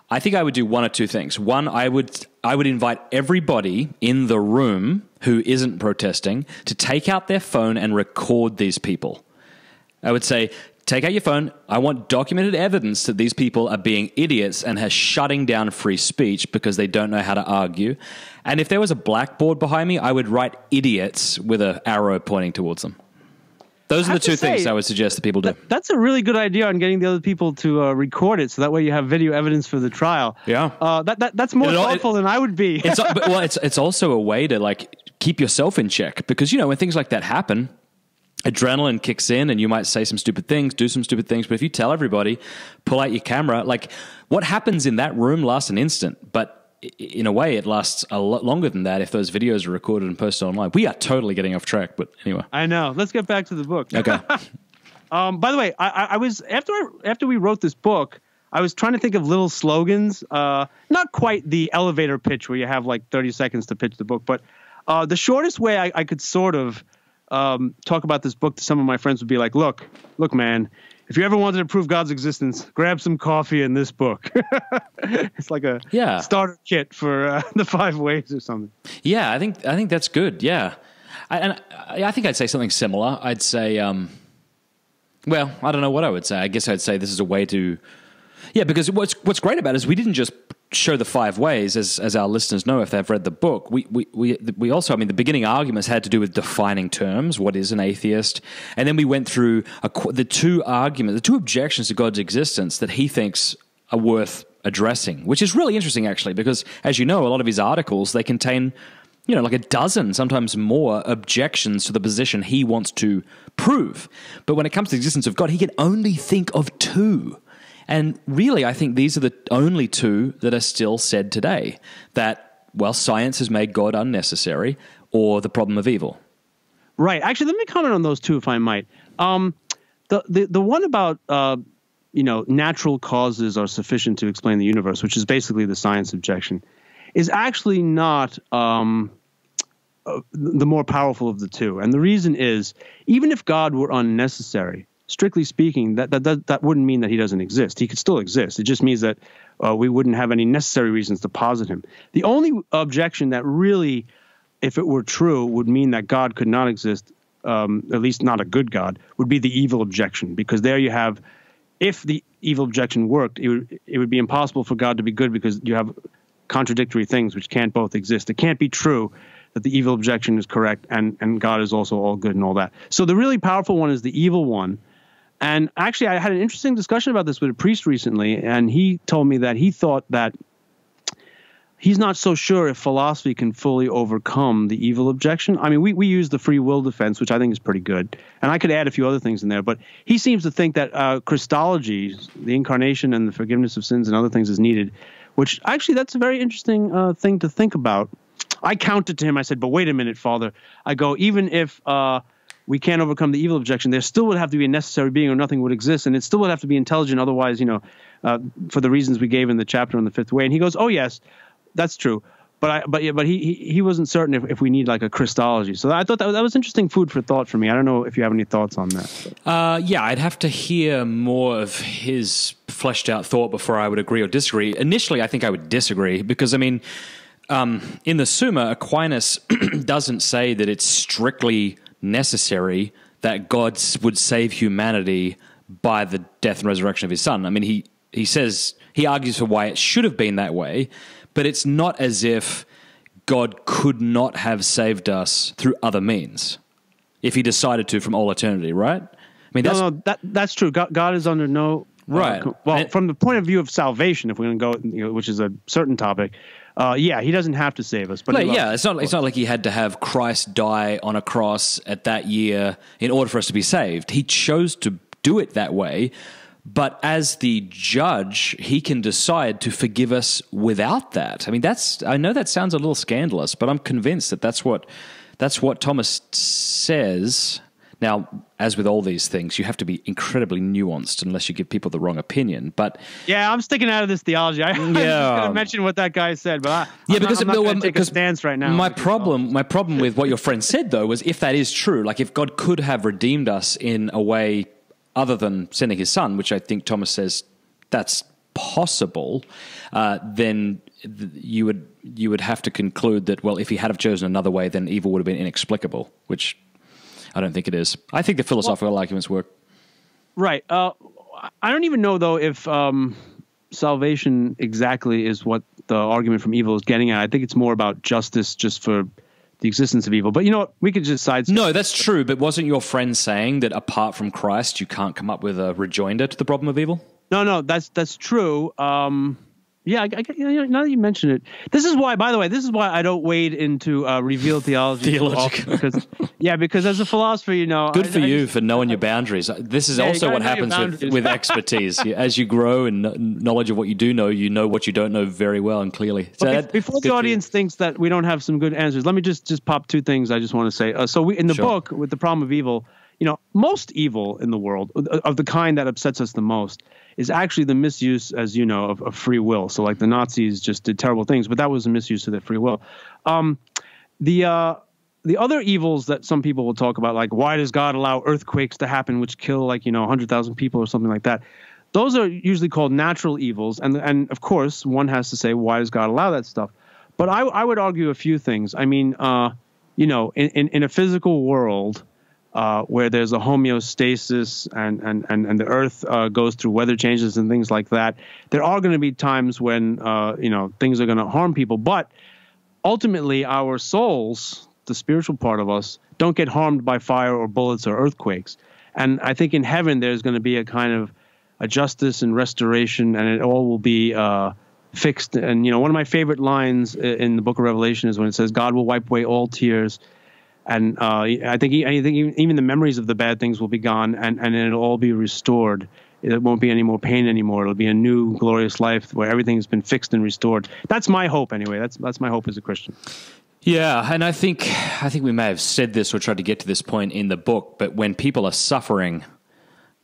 I think I would do one or two things. One, I would invite everybody in the room who isn't protesting to take out their phone and record these people. I would say, take out your phone. I want documented evidence that these people are being idiots and are shutting down free speech because they don't know how to argue. And if there was a blackboard behind me, I would write idiots with an arrow pointing towards them. Those are the two things I would suggest that people do. That's a really good idea on getting the other people to record it, so that way you have video evidence for the trial. Yeah, that's more thoughtful than I would be. It's also a way to keep yourself in check, because when things like that happen, adrenaline kicks in, and you might say some stupid things, do some stupid things. But if you tell everybody, pull out your camera, what happens in that room lasts an instant, but in a way, it lasts a lot longer than that if those videos are recorded and posted online. We are totally getting off track, but anyway. I know. Let's get back to the book. Okay. By the way, I was after we wrote this book, I was trying to think of little slogans. Not quite the elevator pitch where you have 30 seconds to pitch the book, but the shortest way I could sort of talk about this book to some of my friends would be like, look, man. If you ever wanted to prove God's existence, grab some coffee in this book. It's like a starter kit for the 5 ways or something. Yeah, I think that's good. Yeah, I think I'd say something similar. I'd say, I don't know what I would say. I guess I'd say this is a way to, because what's great about it is we didn't just show the 5 ways, as our listeners know if they've read the book. We also, the beginning arguments had to do with defining terms. What is an atheist? And then we went through the two objections to God's existence that he thinks are worth addressing, which is really interesting, actually, because, as you know, a lot of his articles, they contain, like a dozen, sometimes more, objections to the position he wants to prove. But when it comes to the existence of God, he can only think of two. And really, I think these are the only two that are still said today, that, well, science has made God unnecessary, or the problem of evil. Right. Actually, let me comment on those two, if I might. The one about natural causes are sufficient to explain the universe, which is basically the science objection, is actually not the more powerful of the two. And the reason is, even if God were unnecessary, strictly speaking, that wouldn't mean that he doesn't exist. He could still exist. It just means that we wouldn't have any necessary reasons to posit him. The only objection that really, if it were true, would mean that God could not exist, at least not a good God, would be the evil objection. Because there you have, if the evil objection worked, it would be impossible for God to be good, because you have contradictory things which can't both exist. It can't be true that the evil objection is correct and God is also all good and all that. So the really powerful one is the evil one. And actually, I had an interesting discussion about this with a priest recently, and he told me that he thought that he's not so sure if philosophy can fully overcome the evil objection. I mean, we use the free will defense, which I think is pretty good. And I could add a few other things in there. But he seems to think that Christology, the incarnation and the forgiveness of sins and other things is needed, which actually that's a very interesting thing to think about. I counted to him. I said, but wait a minute, Father. I go, even if we can't overcome the evil objection, there still would have to be a necessary being or nothing would exist. And it still would have to be intelligent. Otherwise, for the reasons we gave in the chapter on the fifth way. And he goes, oh, yes. That's true, but he wasn't certain if we need like a Christology. So I thought that was interesting food for thought for me. I don't know if you have any thoughts on that. Yeah, I'd have to hear more of his fleshed out thought before I would agree or disagree. Initially, I think I would disagree because, I mean, in the Summa, Aquinas doesn't say that it's strictly necessary that God would save humanity by the death and resurrection of his son. I mean, he says, he argues for why it should have been that way, but it's not as if God could not have saved us through other means if he decided to from all eternity, right? I mean, that's true. God is under no right. From the point of view of salvation, if we're going to go, which is a certain topic, he doesn't have to save us. But it's not like he had to have Christ die on a cross at that year in order for us to be saved. He chose to do it that way. But as the judge, he can decide to forgive us without that. I mean, I know that sounds a little scandalous, but I'm convinced that that's what Thomas says. Now, as with all these things, you have to be incredibly nuanced unless you give people the wrong opinion. But yeah, I'm sticking out of this theology. I'm just going to mention what that guy said, but I'm not going to take a stance right now. My problem with what your friend said, though, was if that is true, like if God could have redeemed us in a way other than sending his son, which I think Thomas says that's possible, then you would have to conclude that, well, if he had have chosen another way, then evil would have been inexplicable, which I don't think it is. I think the philosophical arguments work. Right. I don't even know, though, if salvation exactly is what the argument from evil is getting at. I think it's more about justice just for the existence of evil. But you know what? We could just sidestep. No, that's true. But wasn't your friend saying that apart from Christ, you can't come up with a rejoinder to the problem of evil? No, that's true. Yeah, now that you mention it, this is why, by the way, I don't wade into revealed theology. Because as a philosopher, Good for you for knowing your boundaries. This is also what happens with expertise. As you grow in knowledge of what you do know, you know what you don't know very well and clearly. So before the audience thinks that we don't have some good answers, let me just pop two things I just want to say. So we in the book, with the problem of evil, most evil in the world, of the kind that upsets us the most, is actually the misuse, as you know, of free will. So like the Nazis just did terrible things, but that was a misuse of their free will. The other evils that some people will talk about, like why does God allow earthquakes to happen which kill 100,000 people or something like that, those are usually called natural evils. And of course, one has to say, why does God allow that stuff? But I would argue a few things. I mean, in a physical world, where there's a homeostasis and the earth goes through weather changes and things like that, there are going to be times when things are going to harm people. But ultimately, our souls, the spiritual part of us, don't get harmed by fire or bullets or earthquakes. And I think in heaven there's going to be a kind of a justice and restoration, and it all will be fixed. And, one of my favorite lines in the book of Revelation is when it says, God will wipe away all tears. And I think even the memories of the bad things will be gone, and it'll all be restored. It won't be any more pain anymore. It'll be a new glorious life where everything has been fixed and restored. That's my hope anyway. That's my hope as a Christian. Yeah, and I think we may have said this or tried to get to this point in the book, but when people are suffering,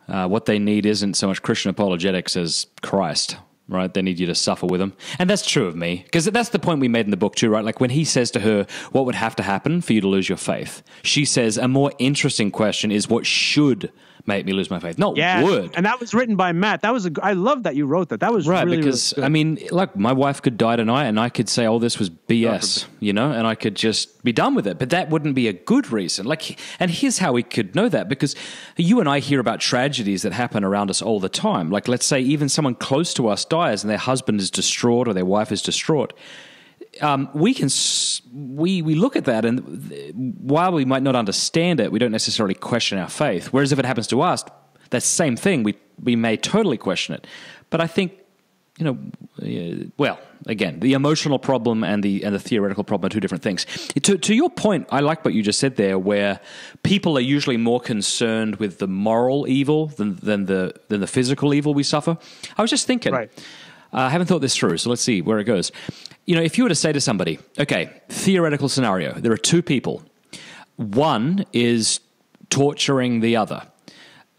what they need isn't so much Christian apologetics as Christ, right? They need you to suffer with them. And that's true of me, because that's the point we made in the book too, right? Like when he says to her, what would have to happen for you to lose your faith? She says, a more interesting question is what should make me lose my faith, not would. And that was written by Matt. I love that you wrote that. That was right, really, because really good. I mean, like my wife could die tonight and I could say, oh, this was BS, and I could just be done with it. But that wouldn't be a good reason. And here's how we could know that, because you and I hear about tragedies that happen around us all the time. Like, let's say even someone close to us dies and their husband is distraught or their wife is distraught. We look at that, and while we might not understand it, we don't necessarily question our faith. Whereas if it happens to us, that same thing, we may totally question it. But I think, again, the emotional problem and the theoretical problem are two different things. To your point, I like what you just said there, where people are usually more concerned with the moral evil than the physical evil we suffer. I was just thinking. Right. I haven't thought this through, so let's see where it goes. If you were to say to somebody, okay, theoretical scenario, there are two people. One is torturing the other.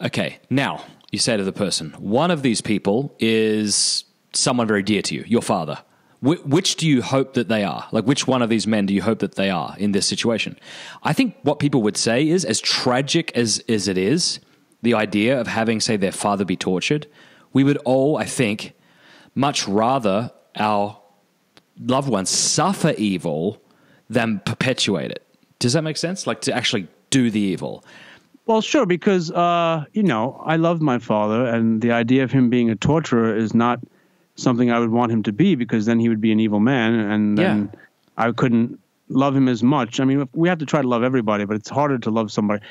Okay, now you say to the person, one of these people is someone very dear to you, your father. Which do you hope that they are? Like, which one of these men do you hope that they are in this situation? I think what people would say is, as tragic as it is, the idea of having, say, their father be tortured, we would all, I think, much rather our loved ones suffer evil than perpetuate it. Does that make sense? Like, to actually do the evil. Well, sure, because, I loved my father, and the idea of him being a torturer is not something I would want him to be, because then he would be an evil man, and then I couldn't love him as much. I mean, we have to try to love everybody, but it's harder to love somebody.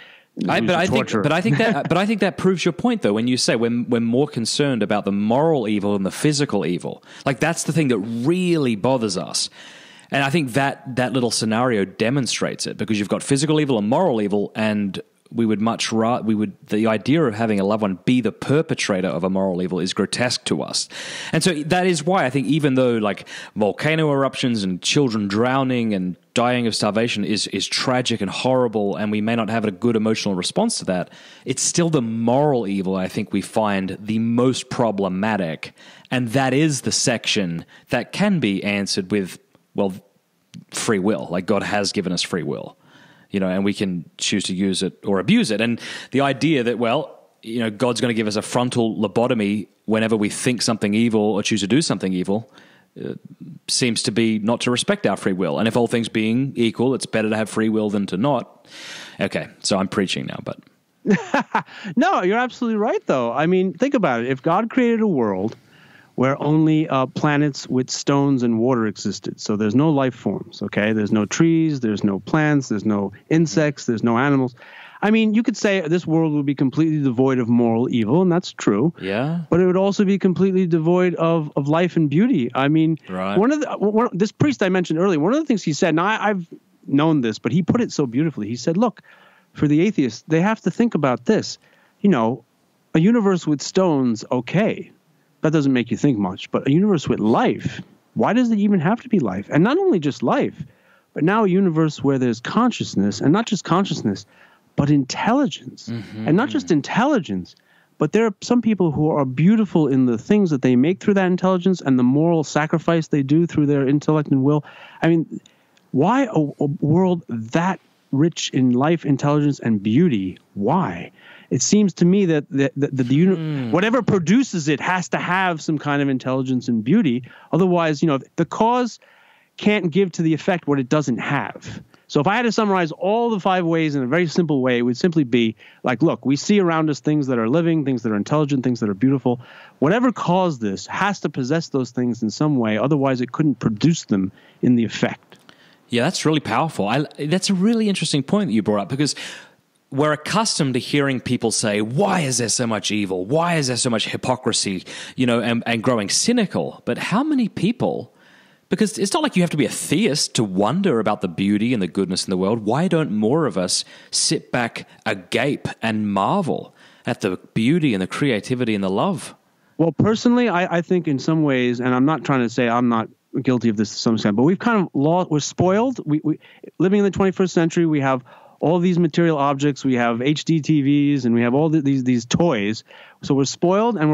I think that proves your point, though, when you say we're more concerned about the moral evil than the physical evil. Like, that's the thing that really bothers us. And I think that little scenario demonstrates it, because you've got physical evil and moral evil, and the idea of having a loved one be the perpetrator of a moral evil is grotesque to us. And so that is why I think, even though like volcano eruptions and children drowning and dying of starvation is tragic and horrible, and we may not have a good emotional response to that, it's still the moral evil I think we find the most problematic. And that is the section that can be answered with, free will. Like, God has given us free will. And we can choose to use it or abuse it. And the idea that, God's going to give us a frontal lobotomy whenever we think something evil or choose to do something evil seems to be not to respect our free will. And if all things being equal, it's better to have free will than to not. Okay, so I'm preaching now, but... No, you're absolutely right, though. I mean, think about it. If God created a world where only planets with stones and water existed. So there's no life forms, okay? There's no trees, there's no plants, there's no insects, there's no animals. I mean, you could say this world would be completely devoid of moral evil, and that's true. Yeah. But it would also be completely devoid of life and beauty. I mean, right. This priest I mentioned earlier, one of the things he said, now I've known this, but he put it so beautifully. He said, look, for the atheists, they have to think about this. A universe with stones, okay. That doesn't make you think much, but a universe with life, why does it even have to be life? And not only just life, but now a universe where there's consciousness, and not just consciousness, but intelligence. Mm-hmm. And not just intelligence, but there are some people who are beautiful in the things that they make through that intelligence and the moral sacrifice they do through their intellect and will. I mean, why a world that rich in life, intelligence, and beauty? Why? It seems to me that whatever produces it has to have some kind of intelligence and beauty. Otherwise, the cause can't give to the effect what it doesn't have. So if I had to summarize all the 5 ways in a very simple way, it would simply be like, look, we see around us things that are living, things that are intelligent, things that are beautiful. Whatever caused this has to possess those things in some way. Otherwise, it couldn't produce them in the effect. Yeah, that's really powerful. That's a really interesting point that you brought up, because we're accustomed to hearing people say, why is there so much evil? Why is there so much hypocrisy, and growing cynical? But how many people, because it's not like you have to be a theist to wonder about the beauty and the goodness in the world. Why don't more of us sit back agape and marvel at the beauty and the creativity and the love? Well, personally, I think in some ways, and I'm not trying to say I'm not guilty of this to some extent, but we've kind of we're spoiled. We living in the 21st century, we have all these material objects, we have HD TVs, and we have all these toys. So we're spoiled, and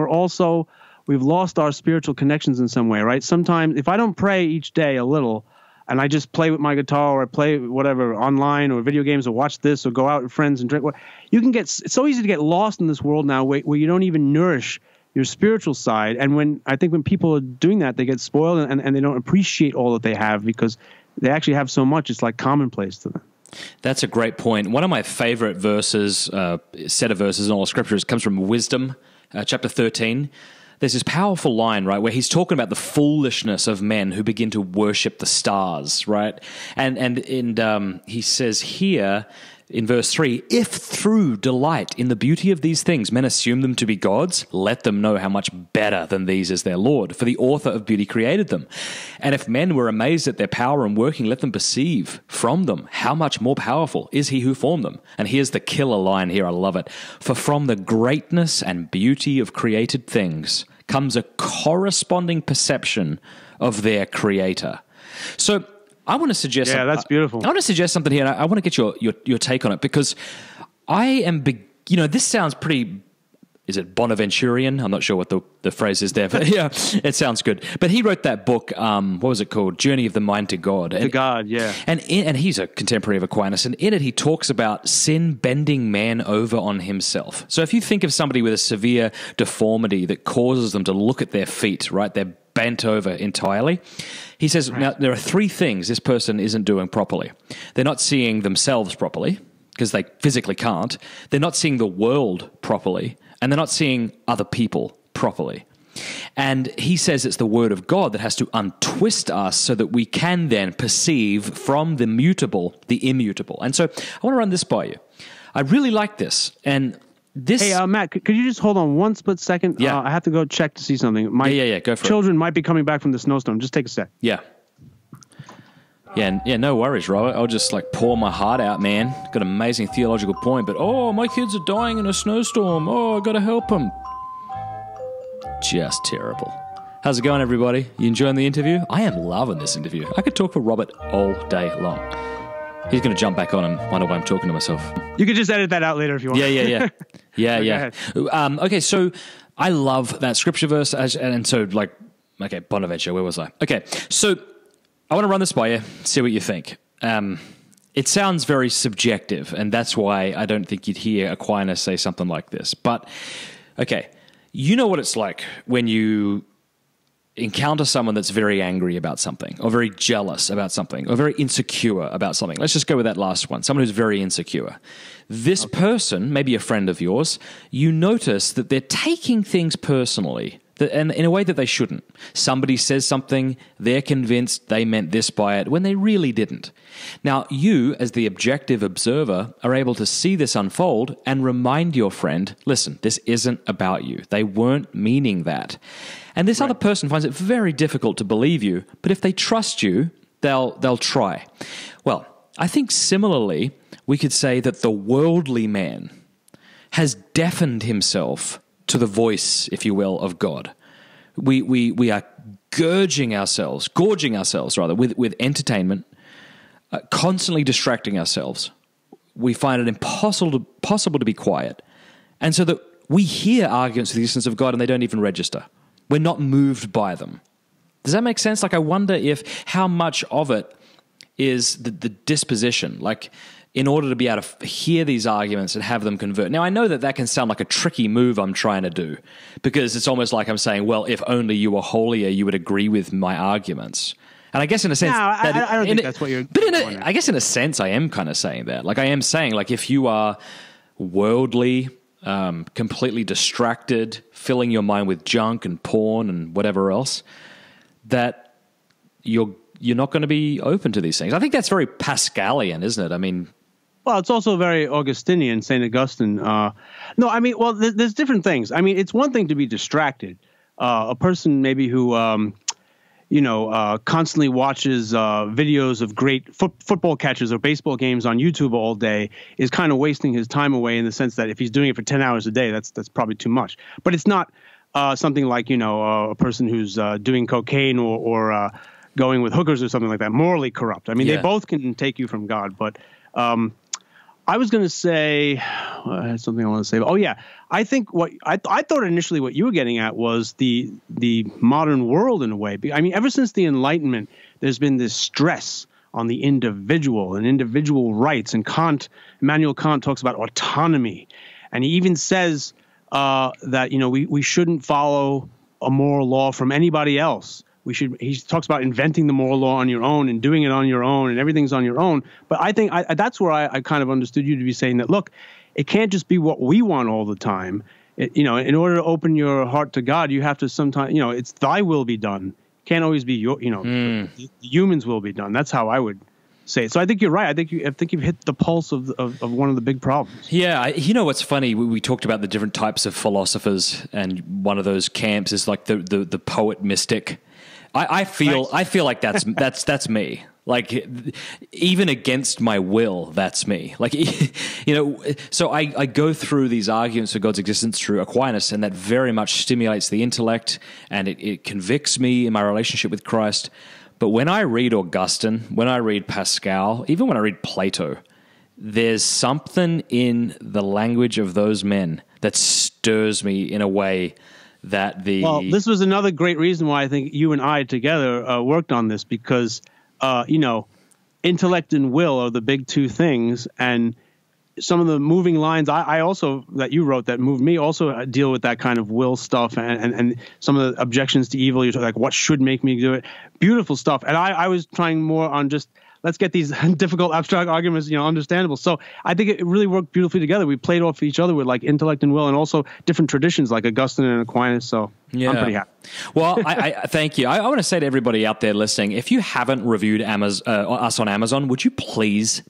we've lost our spiritual connections in some way, right? Sometimes if I don't pray each day a little, and I just play with my guitar or I play whatever online or video games or watch this or go out with friends and drink, it's so easy to get lost in this world now where you don't even nourish your spiritual side. And I think when people are doing that, they get spoiled and they don't appreciate all that they have because they actually have so much. It's like commonplace to them. That's a great point. One of my favorite verses, set of verses in all of Scriptures, comes from Wisdom, chapter 13. There's this powerful line, right, where he's talking about the foolishness of men who begin to worship the stars, right? And he says here in verse 3, if through delight in the beauty of these things men assume them to be gods, let them know how much better than these is their Lord, for the author of beauty created them. And if men were amazed at their power and working, let them perceive from them how much more powerful is he who formed them. And here's the killer line here, I love it. For from the greatness and beauty of created things comes a corresponding perception of their creator. So I want to suggest... Yeah, that's beautiful. I want to suggest something here, and I want to get your take on it, because I am... this sounds pretty... Is it Bonaventurian? I'm not sure what the phrase is there, but yeah, it sounds good. But he wrote that book, what was it called? Journey of the Mind to God. To God, yeah. And he's a contemporary of Aquinas, and in it he talks about sin bending man over on himself. So if you think of somebody with a severe deformity that causes them to look at their feet, right, they're bent over entirely. He says, Now, there are three things this person isn't doing properly. They're not seeing themselves properly, because they physically can't. They're not seeing the world properly, and they're not seeing other people properly. And he says it's the word of God that has to untwist us so that we can then perceive from the mutable the immutable. And so I want to run this by you. I really like this, and this... Hey, Matt, could you just hold on one split second? Yeah. I have to go check to see something. My go for it. Children might be coming back from the snowstorm. Just take a sec. Yeah. Yeah, no worries, Robert. I'll just pour my heart out, man. Got an amazing theological point, but my kids are dying in a snowstorm. I got to help them. Just terrible. How's it going, everybody? You enjoying the interview? I am loving this interview. I could talk for Robert all day long. He's going to jump back on and wonder why I'm talking to myself. You could just edit that out later if you want. Yeah. Okay, so I love that scripture verse. Bonaventure, where was I? Okay, so I want to run this by you, see what you think. It sounds very subjective, and that's why I don't think you'd hear Aquinas say something like this. But, okay, you know what it's like when you encounter someone that's very angry about something, or very jealous about something, or very insecure about something. Let's just go with that last one, someone who's very insecure. This person, maybe a friend of yours, you notice that they're taking things personally, and in a way that they shouldn't. Somebody says something, they're convinced they meant this by it, when they really didn't. Now, you, as the objective observer, are able to see this unfold and remind your friend, listen, this isn't about you. They weren't meaning that. And this other person finds it very difficult to believe you, but if they trust you, they'll try. Well, I think similarly, we could say that the worldly man has deafened himself to the voice, if you will, of God. We are gorging ourselves with entertainment, constantly distracting ourselves. We find it impossible to be quiet. And so that we hear arguments for the existence of God and they don't even register. We're not moved by them. Does that make sense? I wonder how much of it is the disposition, in order to be able to hear these arguments and have them convert. Now, I know that can sound like a tricky move I'm trying to do, because it's almost like I'm saying, well, if only you were holier, you would agree with my arguments. And I guess in a sense... No, I don't think that's what you're... But I guess in a sense, I am kind of saying that. I am saying, if you are worldly, completely distracted, filling your mind with junk and porn and whatever else, that you're not going to be open to these things. I think that's very Pascalian, isn't it? I mean, Well, it's also very Augustinian, St. Augustine. No, I mean, well, there's different things. I mean, it's one thing to be distracted. A person maybe who, constantly watches videos of great football catches or baseball games on YouTube all day is kind of wasting his time away, in the sense that if he's doing it for 10 hours a day, that's probably too much. But it's not something like, a person who's doing cocaine or going with hookers or something like that, morally corrupt. I mean, they both can take you from God. But I was going to say, I had something I want to say. Oh, yeah. I think what I thought initially what you were getting at was the modern world in a way. I mean, ever since the Enlightenment, there's been this stress on the individual and individual rights. And Immanuel Kant talks about autonomy. And he even says that, we shouldn't follow a moral law from anybody else. He talks about inventing the moral law on your own and doing it on your own, and everything's on your own. But I think that's where I kind of understood you to be saying that, look, it can't just be what we want all the time. In order to open your heart to God, you have to sometimes, it's thy will be done. It can't always be the human's will be done. That's how I would say it. So I think you're right. I think you've hit the pulse of one of the big problems. Yeah. What's funny? We talked about the different types of philosophers, and one of those camps is like the poet mystic. I feel like that's me. Like, even against my will, that's me. Like, so I go through these arguments for God's existence through Aquinas, and that very much stimulates the intellect, and it convicts me in my relationship with Christ. But when I read Augustine, when I read Pascal, even when I read Plato, there's something in the language of those men that stirs me in a way that Well, this was another great reason why I think you and I together worked on this, because, intellect and will are the big two things. And some of the moving lines I also that you wrote that moved me also deal with that kind of will stuff, and some of the objections to evil. You're like, what should make me do it? Beautiful stuff. And I was trying more on just, let's get these difficult abstract arguments, understandable. So I think it really worked beautifully together. We played off each other with like intellect and will, and also different traditions like Augustine and Aquinas. So I'm pretty happy. Well, I thank you. I want to say to everybody out there listening, if you haven't reviewed us on Amazon, would you please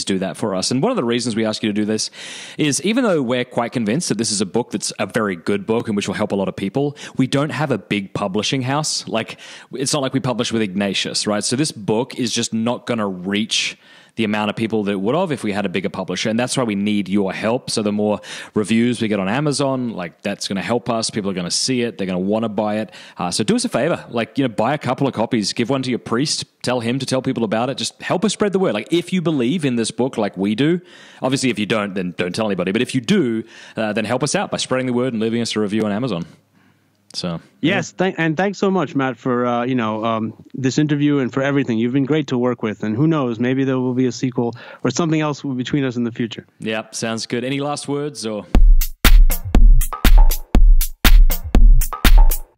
do that for us? And one of the reasons we ask you to do this is, even though we're quite convinced that this is a book that's a very good book and which will help a lot of people, we don't have a big publishing house. Like, it's not like we publish with Ignatius, right? So this book is just not going to reach the amount of people that it would have if we had a bigger publisher. And that's why we need your help. So the more reviews we get on Amazon, like, that's going to help us. People are going to see it. They're going to want to buy it. So do us a favor, buy a couple of copies, give one to your priest, tell him to tell people about it. Just help us spread the word. Like, if you believe in this book like we do, obviously if you don't, then don't tell anybody. But if you do, then help us out by spreading the word and leaving us a review on Amazon. So yes, and thanks so much, Matt, for this interview and for everything. You've been great to work with, and who knows, maybe there will be a sequel or something else between us in the future. Yep, sounds good. Any last words or?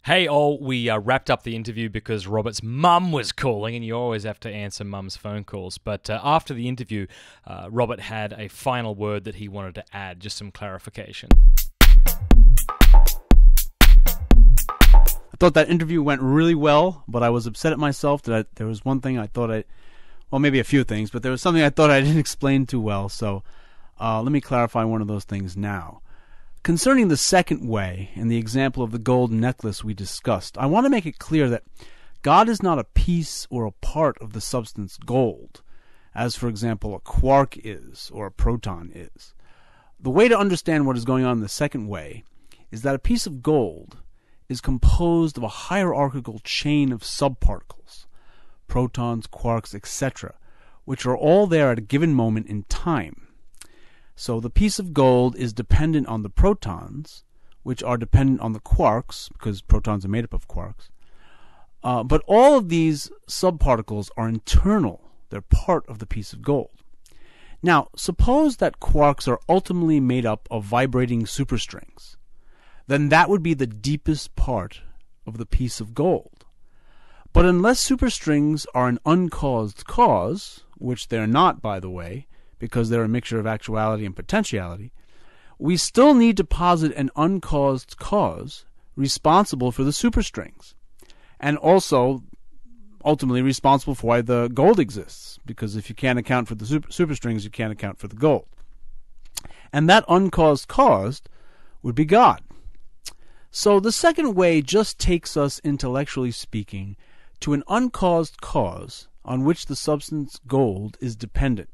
Hey, we wrapped up the interview because Robert's mum was calling, and you always have to answer mum's phone calls. But after the interview, Robert had a final word that he wanted to add, just some clarification. I thought that interview went really well, but I was upset at myself that there was one thing I thought maybe a few things, but there was something I thought I didn't explain too well. So let me clarify one of those things now. Concerning the second way and the example of the gold necklace we discussed, I want to make it clear that God is not a piece or a part of the substance gold, as, for example, a quark is or a proton is. The way to understand what is going on in the second way is that a piece of gold is composed of a hierarchical chain of subparticles, protons, quarks, etc., which are all there at a given moment in time. So the piece of gold is dependent on the protons, which are dependent on the quarks, because protons are made up of quarks. But all of these subparticles are internal. They're part of the piece of gold. Now, suppose that quarks are ultimately made up of vibrating superstrings. Then that would be the deepest part of the piece of gold. But unless superstrings are an uncaused cause, which they're not, by the way, because they're a mixture of actuality and potentiality, we still need to posit an uncaused cause responsible for the superstrings. And also ultimately responsible for why the gold exists, because if you can't account for the superstrings, you can't account for the gold. And that uncaused cause would be God. So the second way just takes us, intellectually speaking, to an uncaused cause on which the substance gold is dependent.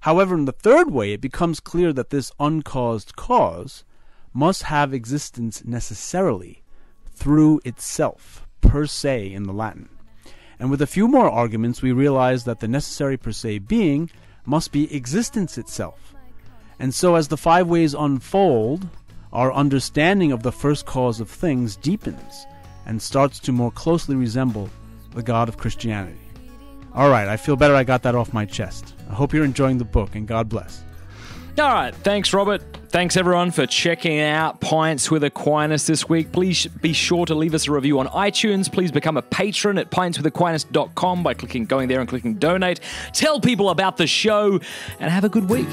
However, in the third way, it becomes clear that this uncaused cause must have existence necessarily, through itself, per se in the Latin. And with a few more arguments, we realize that the necessary per se being must be existence itself. And so as the 5 ways unfold, our understanding of the first cause of things deepens and starts to more closely resemble the God of Christianity. All right, I feel better I got that off my chest. I hope you're enjoying the book, and God bless. All right, thanks, Robert. Thanks, everyone, for checking out Pints with Aquinas this week. Please be sure to leave us a review on iTunes. Please become a patron at pintswithaquinas.com by going there and clicking donate. Tell people about the show, and have a good week.